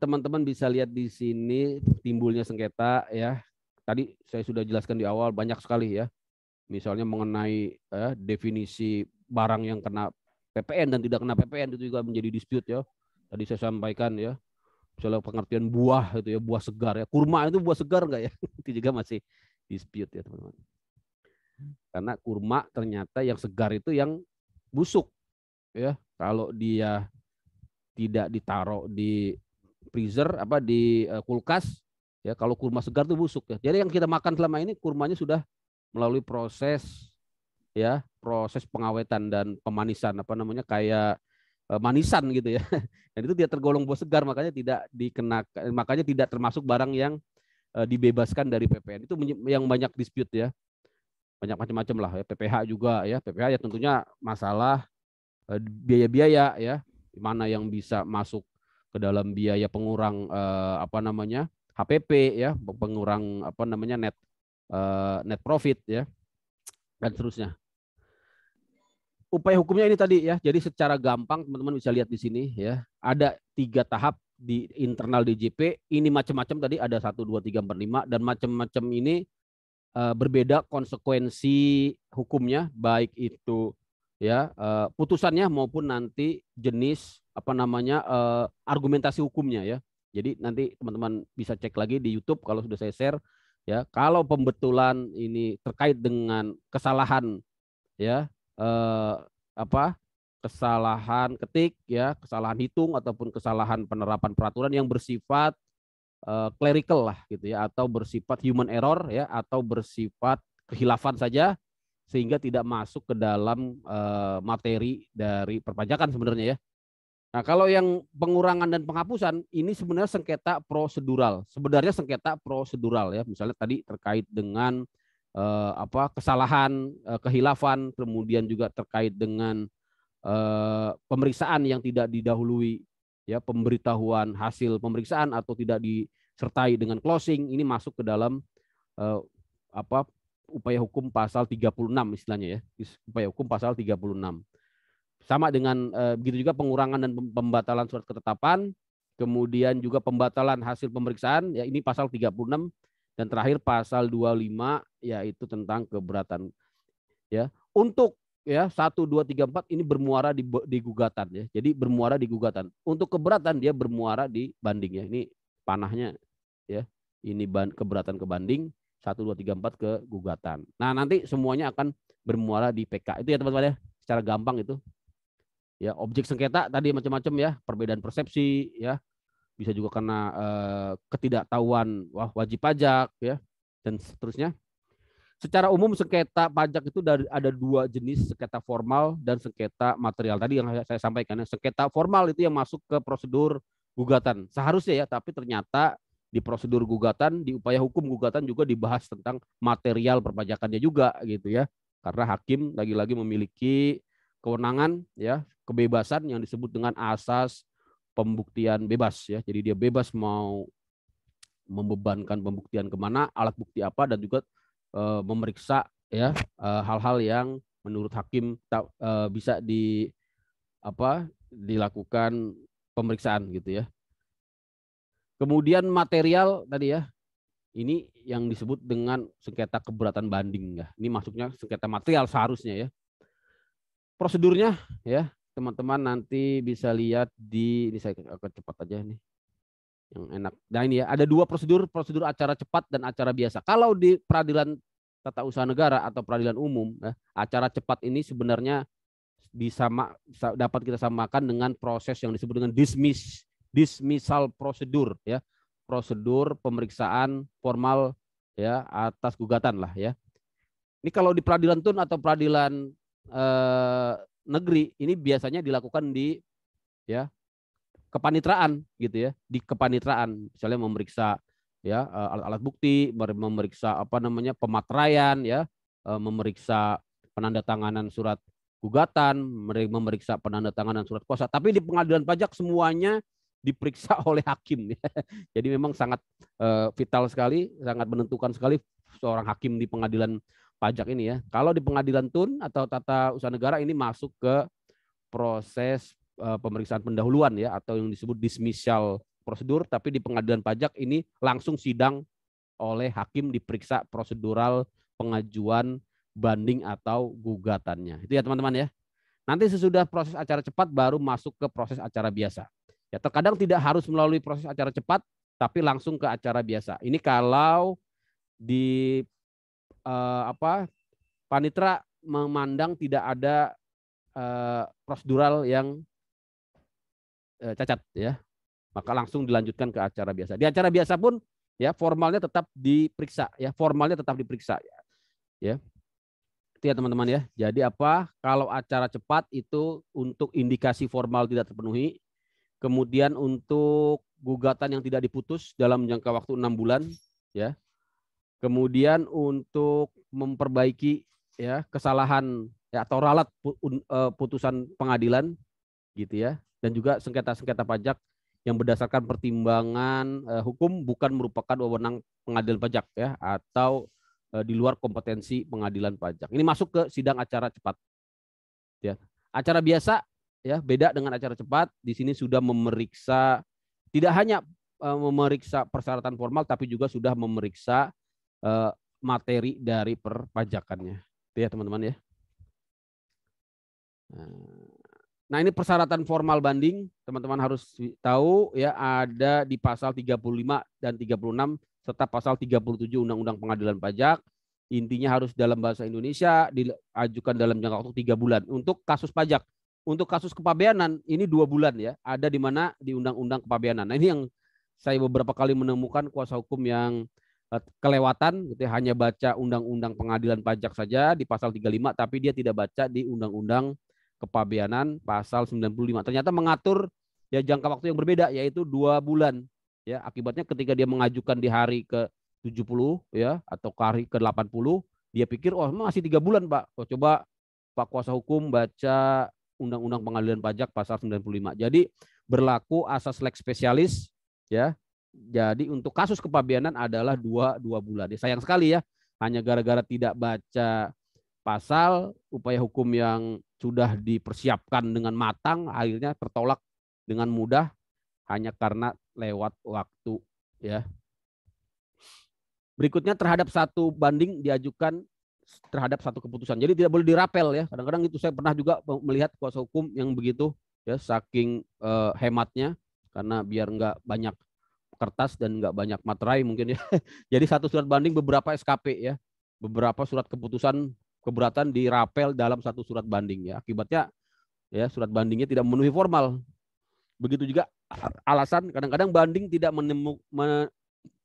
teman-teman bisa lihat di sini timbulnya sengketa ya. Tadi saya sudah jelaskan di awal, banyak sekali ya. Misalnya mengenai definisi barang yang kena PPN dan tidak kena PPN itu juga menjadi dispute ya. Tadi saya sampaikan ya. Misalnya pengertian buah itu ya, buah segar ya. Kurma itu buah segar enggak ya? Itu juga masih dispute ya, teman-teman. Karena kurma ternyata yang segar itu yang busuk ya. Kalau dia tidak ditaruh di freezer di kulkas ya, kalau kurma segar itu busuk ya. Jadi yang kita makan selama ini kurmanya sudah melalui proses pengawetan dan pemanisan kayak manisan gitu ya. Dan itu dia tergolong buah segar, makanya tidak dikenakan, makanya tidak termasuk barang yang dibebaskan dari PPN. Itu yang banyak dispute ya. Banyak macam-macam lah ya, PPH juga ya. PPH ya tentunya masalah biaya-biaya ya. Mana yang bisa masuk ke dalam biaya pengurang HPP ya, pengurang net profit ya, dan seterusnya. Upaya hukumnya ini tadi ya. Jadi secara gampang teman-teman bisa lihat di sini ya. Ada 3 tahap di internal DJP. Ini macam-macam tadi, ada 1, 2, 3, 4, 5 dan macam-macam ini berbeda konsekuensi hukumnya, baik itu ya putusannya maupun nanti jenis argumentasi hukumnya ya. Jadi nanti teman-teman bisa cek lagi di YouTube kalau sudah saya share ya. Kalau pembetulan ini terkait dengan kesalahan ya kesalahan ketik ya, kesalahan hitung ataupun kesalahan penerapan peraturan yang bersifat clerical lah gitu ya, atau bersifat human error ya, atau bersifat kehilafan saja sehingga tidak masuk ke dalam materi dari perpajakan sebenarnya ya. Nah, kalau yang pengurangan dan penghapusan ini sebenarnya sengketa prosedural. Sebenarnya sengketa prosedural ya. Misalnya tadi terkait dengan kesalahan, kehilafan, kemudian juga terkait dengan pemeriksaan yang tidak didahului ya, pemberitahuan hasil pemeriksaan atau tidak disertai dengan closing, ini masuk ke dalam upaya hukum pasal 36 istilahnya ya. Upaya hukum pasal 36. Sama dengan begitu juga pengurangan dan pembatalan surat ketetapan, kemudian juga pembatalan hasil pemeriksaan ya, ini pasal 36, dan terakhir pasal 25 yaitu tentang keberatan ya. Untuk ya 1, 2, 3, 4 ini bermuara di gugatan ya. Jadi bermuara di gugatan. Untuk keberatan dia bermuara di banding ya. Ini panahnya ya. Ini keberatan ke banding, 1, 2, 3, 4 ke gugatan. Nah, nanti semuanya akan bermuara di PK. Itu ya teman-teman ya. Secara gampang itu. Ya, objek sengketa tadi macam-macam ya, perbedaan persepsi ya. Bisa juga karena ketidaktahuan wajib pajak ya, dan seterusnya. Secara umum sengketa pajak itu ada 2 jenis, sengketa formal dan sengketa material. Tadi yang saya sampaikan, sengketa formal itu yang masuk ke prosedur gugatan. Seharusnya ya, tapi ternyata di prosedur gugatan, di upaya hukum gugatan juga dibahas tentang material perpajakannya juga gitu ya. Karena hakim lagi-lagi memiliki kewenangan ya, kebebasan yang disebut dengan asas pembuktian bebas ya. Jadi dia bebas mau membebankan pembuktian kemana, alat bukti apa, dan juga memeriksa ya hal-hal yang menurut hakim bisa dilakukan pemeriksaan gitu ya. Kemudian material tadi ya, ini yang disebut dengan sengketa keberatan banding ya. Ini masuknya sengketa material seharusnya ya. Prosedurnya ya, teman-teman nanti bisa lihat ini saya akan cepat aja nih. Yang enak. Nah ini ya, ada 2 prosedur acara cepat dan acara biasa. Kalau di peradilan tata usaha negara atau peradilan umum, ya, acara cepat ini sebenarnya dapat kita samakan dengan proses yang disebut dengan dismissal prosedur ya. Prosedur pemeriksaan formal ya atas gugatan lah ya. Ini kalau di peradilan tun atau peradilan negeri ini biasanya dilakukan di ya kepanitraan gitu ya, di kepanitraan, misalnya memeriksa ya alat-alat bukti, memeriksa pemateraian ya, memeriksa penandatanganan surat gugatan, memeriksa penandatanganan surat kuasa. Tapi di pengadilan pajak semuanya diperiksa oleh hakim. Jadi memang sangat vital sekali, sangat menentukan sekali seorang hakim di pengadilan pajak ini ya. Kalau di pengadilan TUN atau tata usaha negara ini masuk ke proses pemeriksaan pendahuluan ya, atau yang disebut dismissal prosedur. Tapi di pengadilan pajak ini langsung sidang oleh hakim, diperiksa prosedural pengajuan banding atau gugatannya. Itu ya teman-teman ya. Nanti sesudah proses acara cepat baru masuk ke proses acara biasa. Ya, terkadang tidak harus melalui proses acara cepat, tapi langsung ke acara biasa. Ini kalau di panitera memandang tidak ada prosedural yang cacat ya, maka langsung dilanjutkan ke acara biasa. Di acara biasa pun ya formalnya tetap diperiksa ya, ya. Itu ya teman-teman ya. Jadi kalau acara cepat itu untuk indikasi formal tidak terpenuhi, kemudian untuk gugatan yang tidak diputus dalam jangka waktu 6 bulan ya. Kemudian untuk memperbaiki ya kesalahan ya, atau ralat putusan pengadilan gitu ya, dan juga sengketa-sengketa pajak yang berdasarkan pertimbangan hukum bukan merupakan wewenang pengadilan pajak ya, atau di luar kompetensi pengadilan pajak. Ini masuk ke sidang acara cepat. Ya. Acara biasa ya beda dengan acara cepat. Di sini sudah memeriksa, tidak hanya memeriksa persyaratan formal, tapi juga sudah memeriksa materi dari perpajakannya. Itu ya teman-teman ya. Nah, ini persyaratan formal banding, teman-teman harus tahu ya, ada di pasal 35 dan 36 serta pasal 37 Undang-Undang Pengadilan Pajak. Intinya harus dalam bahasa Indonesia, diajukan dalam jangka waktu 3 bulan. Untuk kasus pajak, untuk kasus kepabeanan ini 2 bulan ya, ada di mana di Undang-Undang Kepabeanan. Nah, ini yang saya beberapa kali menemukan kuasa hukum yang kelewatan gitu ya, hanya baca Undang-Undang Pengadilan Pajak saja di pasal 35, tapi dia tidak baca di Undang-Undang Kepabeanan pasal 95. Ternyata mengatur ya jangka waktu yang berbeda, yaitu 2 bulan. Ya, akibatnya ketika dia mengajukan di hari ke-70 ya, atau ke hari ke-80, dia pikir masih 3 bulan, Pak. Coba Pak kuasa hukum baca Undang-Undang Pengadilan Pajak pasal 95. Jadi berlaku asas lex specialis ya. Jadi untuk kasus kepabeanan adalah 2 bulan. Ya, sayang sekali ya, hanya gara-gara tidak baca pasal, upaya hukum yang sudah dipersiapkan dengan matang akhirnya tertolak dengan mudah hanya karena lewat waktu ya. Berikutnya terhadap satu banding diajukan terhadap satu keputusan. Jadi tidak boleh dirapel ya. Kadang-kadang itu saya pernah juga melihat kuasa hukum yang begitu ya, saking hematnya, karena biar nggak banyak kertas dan nggak banyak materai mungkin ya. Jadi satu surat banding beberapa SKP ya, beberapa surat keputusan keberatan dirapel dalam satu surat banding ya. Akibatnya ya surat bandingnya tidak memenuhi formal. Begitu juga alasan, kadang-kadang banding tidak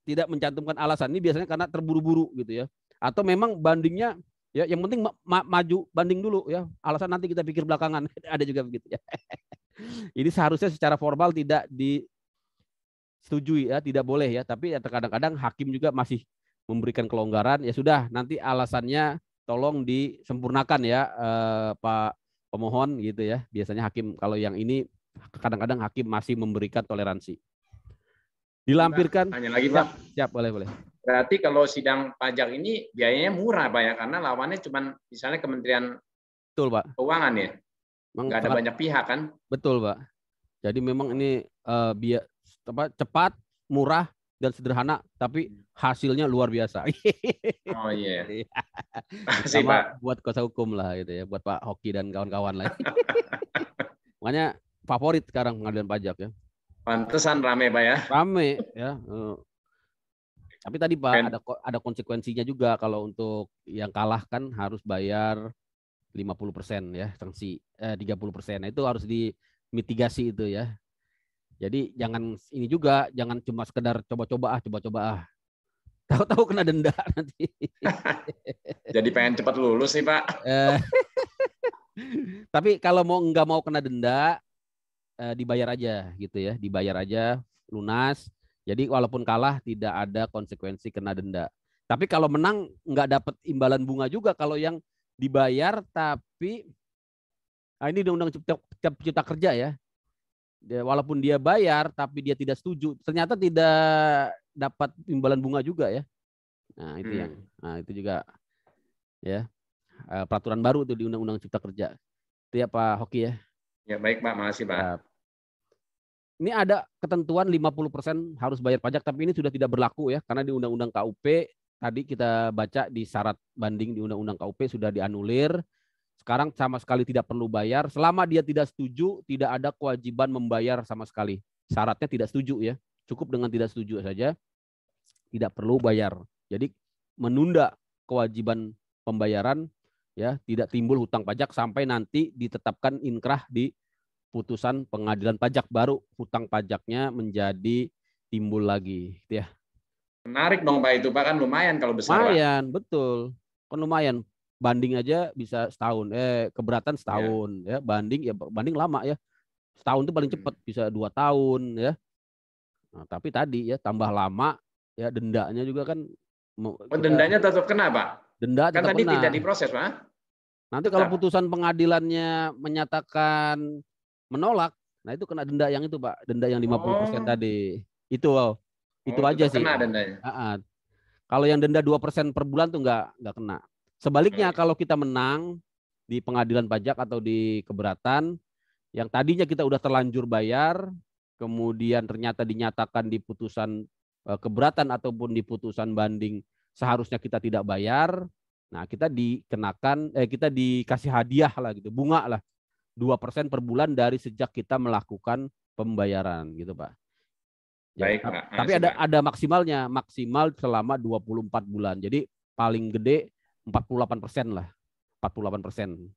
tidak mencantumkan alasan. Ini biasanya karena terburu-buru gitu ya. Atau memang bandingnya ya yang penting maju banding dulu ya. Alasan nanti kita pikir belakangan. Ada juga begitu ya. Ini seharusnya secara formal tidak disetujui ya, tidak boleh ya. Tapi ya kadang-kadang hakim juga masih memberikan kelonggaran. Ya sudah, nanti alasannya tolong disempurnakan ya Pak pemohon gitu ya. Biasanya hakim kalau yang ini kadang-kadang hakim masih memberikan toleransi. Dilampirkan. Hanya lagi Pak. Siap, boleh. Berarti kalau sidang pajak ini biayanya murah Pak ya, karena lawannya cuma misalnya Kementerian Betul, Pak. Keuangan ya. Nggak ada banyak pihak kan? Betul, Pak. Jadi memang ini cepat, murah dan sederhana, tapi hasilnya luar biasa. Oh iya. Sama buat kuasa hukum lah gitu ya, buat Pak Hoki dan kawan-kawan lah. Makanya favorit sekarang pengadilan pajak ya. Pantesan rame Pak ya. Rame ya. Tapi tadi Pak ada konsekuensinya juga, kalau untuk yang kalah kan harus bayar 50% ya sanksi, 30%. Nah, itu harus dimitigasi itu ya. Jadi jangan ini juga, jangan cuma sekedar coba-coba ah. Tahu-tahu kena denda nanti. Jadi pengen cepat lulus nih Pak. Tapi kalau nggak mau kena denda, dibayar aja gitu ya, dibayar aja lunas. Jadi walaupun kalah tidak ada konsekuensi kena denda. Tapi kalau menang nggak dapat imbalan bunga juga kalau yang dibayar tapi ini Undang-Undang Cipta Kerja ya. Walaupun dia bayar tapi dia tidak setuju, ternyata tidak dapat imbalan bunga juga ya. Nah, itu itu juga ya peraturan baru itu di Undang-Undang Cipta Kerja. Itu ya Pak Hoki ya. Ya baik Pak, makasih Pak. Ya. Ini ada ketentuan 50% harus bayar pajak, tapi ini sudah tidak berlaku ya, karena di Undang-Undang KUP tadi kita baca di syarat banding di Undang-Undang KUP sudah dianulir. Sekarang sama sekali tidak perlu bayar. Selama dia tidak setuju, tidak ada kewajiban membayar sama sekali. Syaratnya tidak setuju ya. Cukup dengan tidak setuju saja. Tidak perlu bayar. Jadi menunda kewajiban pembayaran ya, tidak timbul hutang pajak sampai nanti ditetapkan inkrah di putusan pengadilan pajak, baru hutang pajaknya menjadi timbul lagi ya. Menarik dong Pak itu Pak, kan lumayan kalau besar. Lumayan, Pak. Betul. Kan lumayan. Banding aja bisa setahun, keberatan setahun ya. Banding lama ya. Setahun itu paling cepat, bisa 2 tahun ya. Nah, tapi tadi ya tambah lama ya, dendanya juga kan. Dendanya tetap kena Pak? Denda kan tetap tadi kena. tidak diproses Pak? Nanti tetap. Kalau putusan pengadilannya menyatakan menolak, nah itu kena denda yang itu Pak, denda yang 50% tadi. Itu aja sih. Kena dendanya. Kalau yang denda 2% per bulan tuh nggak kena. Sebaliknya kalau kita menang di pengadilan pajak atau di keberatan, yang tadinya kita udah terlanjur bayar, kemudian ternyata dinyatakan di putusan keberatan ataupun di putusan banding seharusnya kita tidak bayar, nah kita kita dikasih hadiah lah gitu, bunga lah 2% per bulan dari sejak kita melakukan pembayaran gitu Pak. Ya, baik, Pak. Tapi ada maksimalnya, maksimal selama 24 bulan. Jadi paling gede 48% lah, 48%.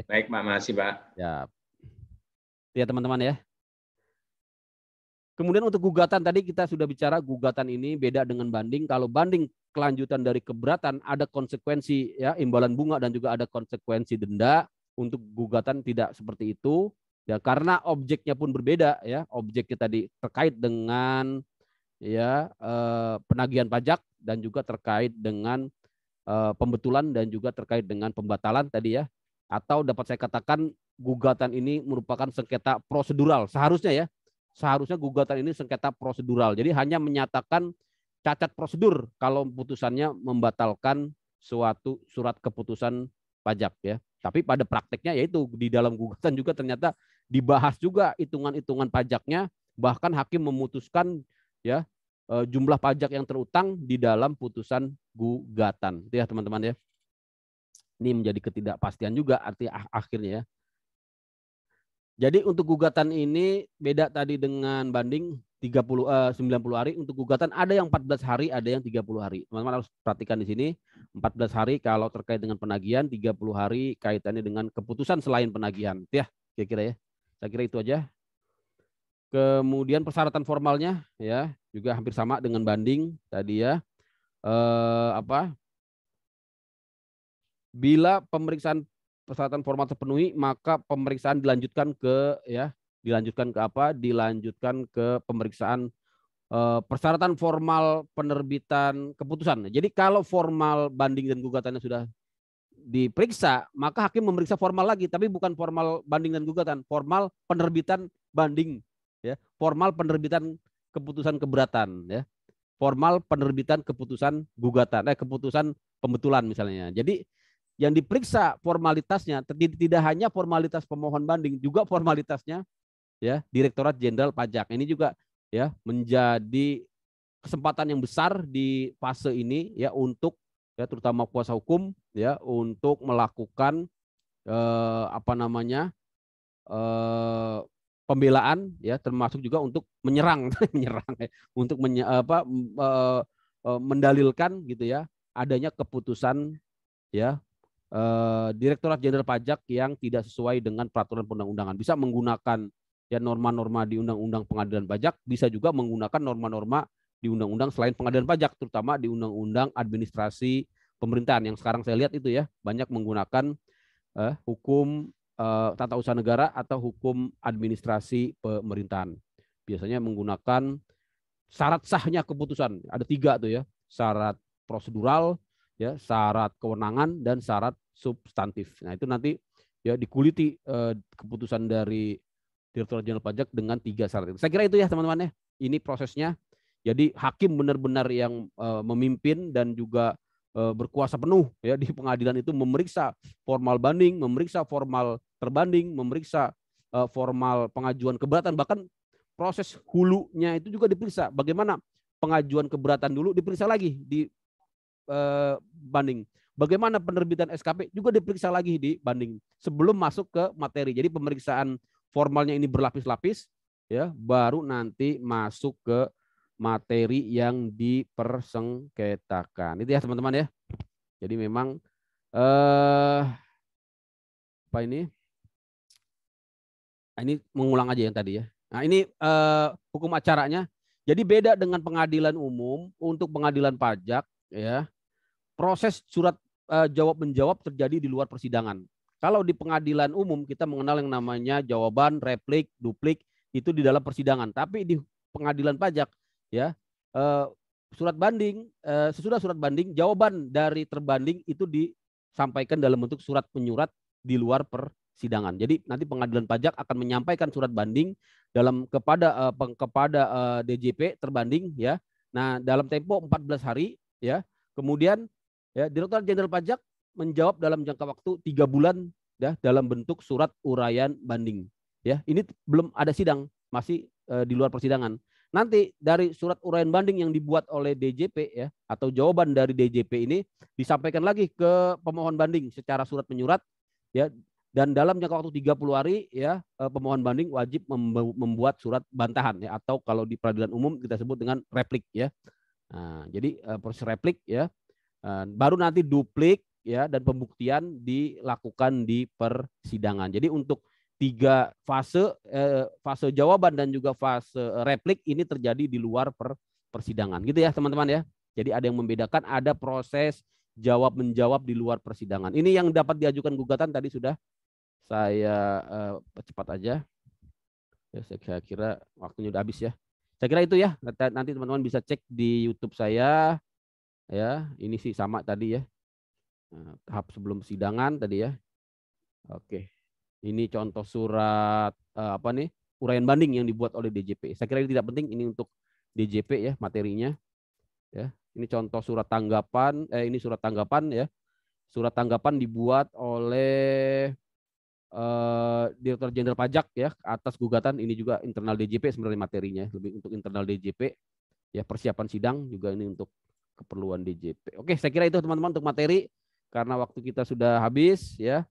Baik Pak, makasih Pak. Ya teman-teman ya. Kemudian untuk gugatan tadi kita sudah bicara, gugatan ini beda dengan banding. Kalau banding kelanjutan dari keberatan ada konsekuensi ya, imbalan bunga dan juga ada konsekuensi denda. Untuk gugatan tidak seperti itu ya, karena objeknya pun berbeda ya. Objeknya tadi terkait dengan ya penagihan pajak dan juga terkait dengan pembetulan dan juga terkait dengan pembatalan tadi ya, atau dapat saya katakan gugatan ini merupakan sengketa prosedural seharusnya gugatan ini sengketa prosedural, jadi hanya menyatakan cacat prosedur kalau putusannya membatalkan suatu surat keputusan pajak ya. Tapi pada prakteknya yaitu di dalam gugatan juga ternyata dibahas juga hitungan-hitungan pajaknya, bahkan hakim memutuskan ya jumlah pajak yang terutang di dalam putusan gugatan. Itu ya teman-teman ya. Ini menjadi ketidakpastian juga artinya akhirnya ya. Jadi untuk gugatan ini beda tadi dengan banding 90 hari. Untuk gugatan ada yang 14 hari, ada yang 30 hari. Teman-teman harus perhatikan di sini. 14 hari kalau terkait dengan penagihan, 30 hari kaitannya dengan keputusan selain penagihan. Itu ya kira-kira ya. Saya kira itu aja. Kemudian persyaratan formalnya ya juga hampir sama dengan banding tadi ya. Bila pemeriksaan persyaratan formal terpenuhi, maka pemeriksaan dilanjutkan ke pemeriksaan persyaratan formal penerbitan keputusan. Jadi kalau formal banding dan gugatannya sudah diperiksa, maka hakim memeriksa formal lagi, tapi bukan formal banding dan gugatan, formal penerbitan banding. Ya, formal penerbitan keputusan keberatan ya, formal penerbitan keputusan gugatan, keputusan pembetulan misalnya. Jadi yang diperiksa formalitasnya tidak hanya formalitas pemohon banding, juga formalitasnya ya Direktorat Jenderal Pajak. Ini juga ya menjadi kesempatan yang besar di fase ini ya untuk ya terutama kuasa hukum ya untuk melakukan pembelaan ya, termasuk juga untuk menyerang untuk mendalilkan gitu ya adanya keputusan ya Direktorat Jenderal Pajak yang tidak sesuai dengan peraturan perundang-undangan. Bisa menggunakan ya norma-norma di Undang-Undang Pengadilan Pajak, bisa juga menggunakan norma-norma di undang-undang selain pengadilan pajak, terutama di Undang-Undang Administrasi Pemerintahan yang sekarang saya lihat itu ya banyak menggunakan hukum tata usaha negara atau hukum administrasi pemerintahan. Biasanya menggunakan syarat sahnya keputusan. Ada 3 tuh ya. Syarat prosedural, ya syarat kewenangan dan syarat substantif. Nah itu nanti ya dikuliti keputusan dari Direktur Jenderal Pajak dengan 3 syarat itu. Saya kira itu ya teman-teman ya. Ini prosesnya. Jadi hakim benar-benar yang memimpin dan juga berkuasa penuh ya di pengadilan itu memeriksa formal banding, memeriksa formal terbanding, memeriksa formal pengajuan keberatan, bahkan proses hulunya itu juga diperiksa. Bagaimana pengajuan keberatan dulu diperiksa lagi di banding. Bagaimana penerbitan SKP juga diperiksa lagi di banding sebelum masuk ke materi. Jadi pemeriksaan formalnya ini berlapis-lapis ya, baru nanti masuk ke materi yang dipersengketakan. Itu ya teman-teman ya. Jadi memang apa ini? Nah, ini mengulang aja yang tadi ya. Nah, ini hukum acaranya. Jadi beda dengan pengadilan umum. Untuk pengadilan pajak ya, proses surat jawab menjawab terjadi di luar persidangan. Kalau di pengadilan umum kita mengenal yang namanya jawaban, replik, duplik itu di dalam persidangan. Tapi di pengadilan pajak ya surat banding sesudah surat banding jawaban dari terbanding itu disampaikan dalam bentuk surat penyurat di luar persidangan. Jadi nanti pengadilan pajak akan menyampaikan surat banding kepada DJP terbanding ya. Nah, dalam tempo 14 hari ya. Kemudian ya, Direktur Jenderal Pajak menjawab dalam jangka waktu 3 bulan ya dalam bentuk surat uraian banding. Ya, ini belum ada sidang, masih di luar persidangan. Nanti dari surat uraian banding yang dibuat oleh DJP ya atau jawaban dari DJP ini disampaikan lagi ke pemohon banding secara surat menyurat ya, dan dalam jangka waktu 30 hari ya pemohon banding wajib membuat surat bantahan ya, atau kalau di peradilan umum kita sebut dengan replik ya. Nah, jadi proses replik ya. Baru nanti duplik ya dan pembuktian dilakukan di persidangan. Jadi untuk 3 fase jawaban dan juga fase replik ini terjadi di luar persidangan. Gitu ya teman-teman ya. Jadi ada yang membedakan, ada proses jawab menjawab di luar persidangan. Ini yang dapat diajukan gugatan tadi sudah saya cepat aja. Ya, saya kira waktunya udah habis ya. Saya kira itu ya. Nanti teman-teman bisa cek di YouTube saya ya. Ini sih sama tadi ya. Tahap sebelum sidangan tadi ya. Oke. Ini contoh surat apa nih? Uraian banding yang dibuat oleh DJP. Saya kira ini tidak penting, ini untuk DJP ya materinya ya. Ini contoh surat tanggapan ini surat tanggapan ya. Surat tanggapan dibuat oleh Direktur Jenderal Pajak ya atas gugatan. Ini juga internal DJP sebenarnya materinya, lebih untuk internal DJP ya, persiapan sidang juga ini untuk keperluan DJP. Oke, saya kira itu teman-teman untuk materi karena waktu kita sudah habis ya.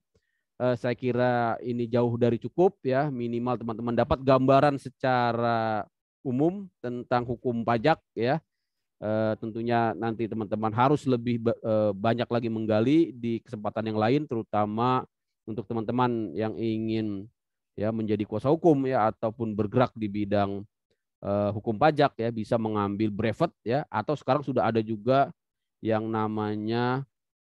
Saya kira ini jauh dari cukup ya, minimal teman-teman dapat gambaran secara umum tentang hukum pajak ya. Tentunya nanti teman-teman harus lebih banyak lagi menggali di kesempatan yang lain, terutama untuk teman-teman yang ingin ya menjadi kuasa hukum ya ataupun bergerak di bidang hukum pajak ya, bisa mengambil brevet ya, atau sekarang sudah ada juga yang namanya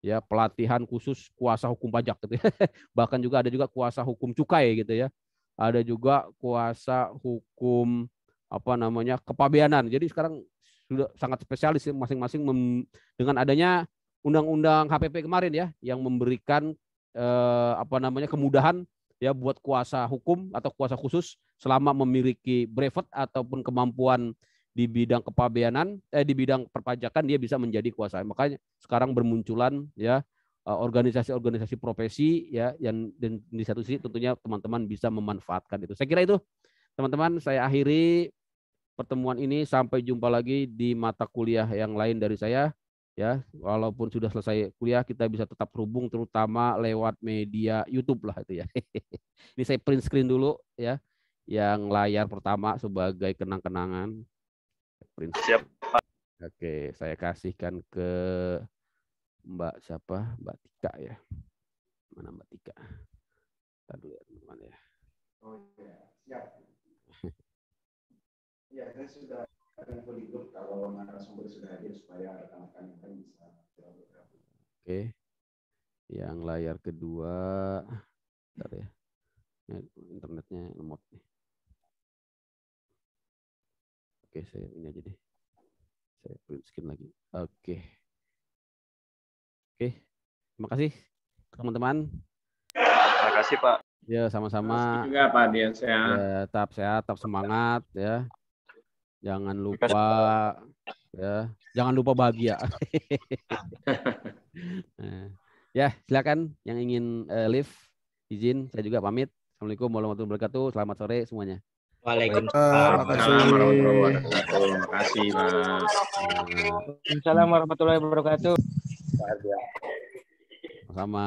ya pelatihan khusus kuasa hukum pajak gitu ya. Bahkan juga ada juga kuasa hukum cukai gitu ya. Ada juga kuasa hukum apa namanya kepabeanan. Jadi sekarang sudah sangat spesialis ya, masing-masing dengan adanya undang-undang HPP kemarin ya yang memberikan apa namanya kemudahan ya buat kuasa hukum atau kuasa khusus selama memiliki brevet ataupun kemampuan di bidang kepabeanan di bidang perpajakan dia bisa menjadi kuasa. Makanya sekarang bermunculan ya organisasi-organisasi profesi ya yang dan di satu sisi tentunya teman-teman bisa memanfaatkan itu. Saya kira itu teman-teman, saya akhiri pertemuan ini, sampai jumpa lagi di mata kuliah yang lain dari saya ya. Walaupun sudah selesai kuliah kita bisa tetap terhubung terutama lewat media YouTube lah itu ya. Ini saya print screen dulu ya yang layar pertama sebagai kenang-kenangan. Siap. Oke, saya kasihkan ke Mbak siapa? Mbak Tika ya. Mana Mbak Tika? Tadi dulu ya teman-teman ya. Oh ya, siap. Ya, saya sudah info di grup kalau narasumber sudah hadir supaya rekan-rekan yang lain bisa jawab. Oke. Yang layar kedua, bentar ya. Internetnya lemot nih. Oke, saya ini aja deh. Saya print screen lagi. Oke. Oke, terima kasih teman-teman. Terima kasih Pak. Ya, sama-sama. Juga Pak Dias ya. Ya, tetap sehat, tetap semangat ya. Jangan lupa ya, jangan lupa bahagia. Ya, silakan yang ingin live, izin, saya juga pamit. Assalamualaikum warahmatullahi wabarakatuh. Selamat sore semuanya. Waalaikumsalam. Terima kasih Pak. Waalaikumsalam warahmatullahi wabarakatuh. Sama.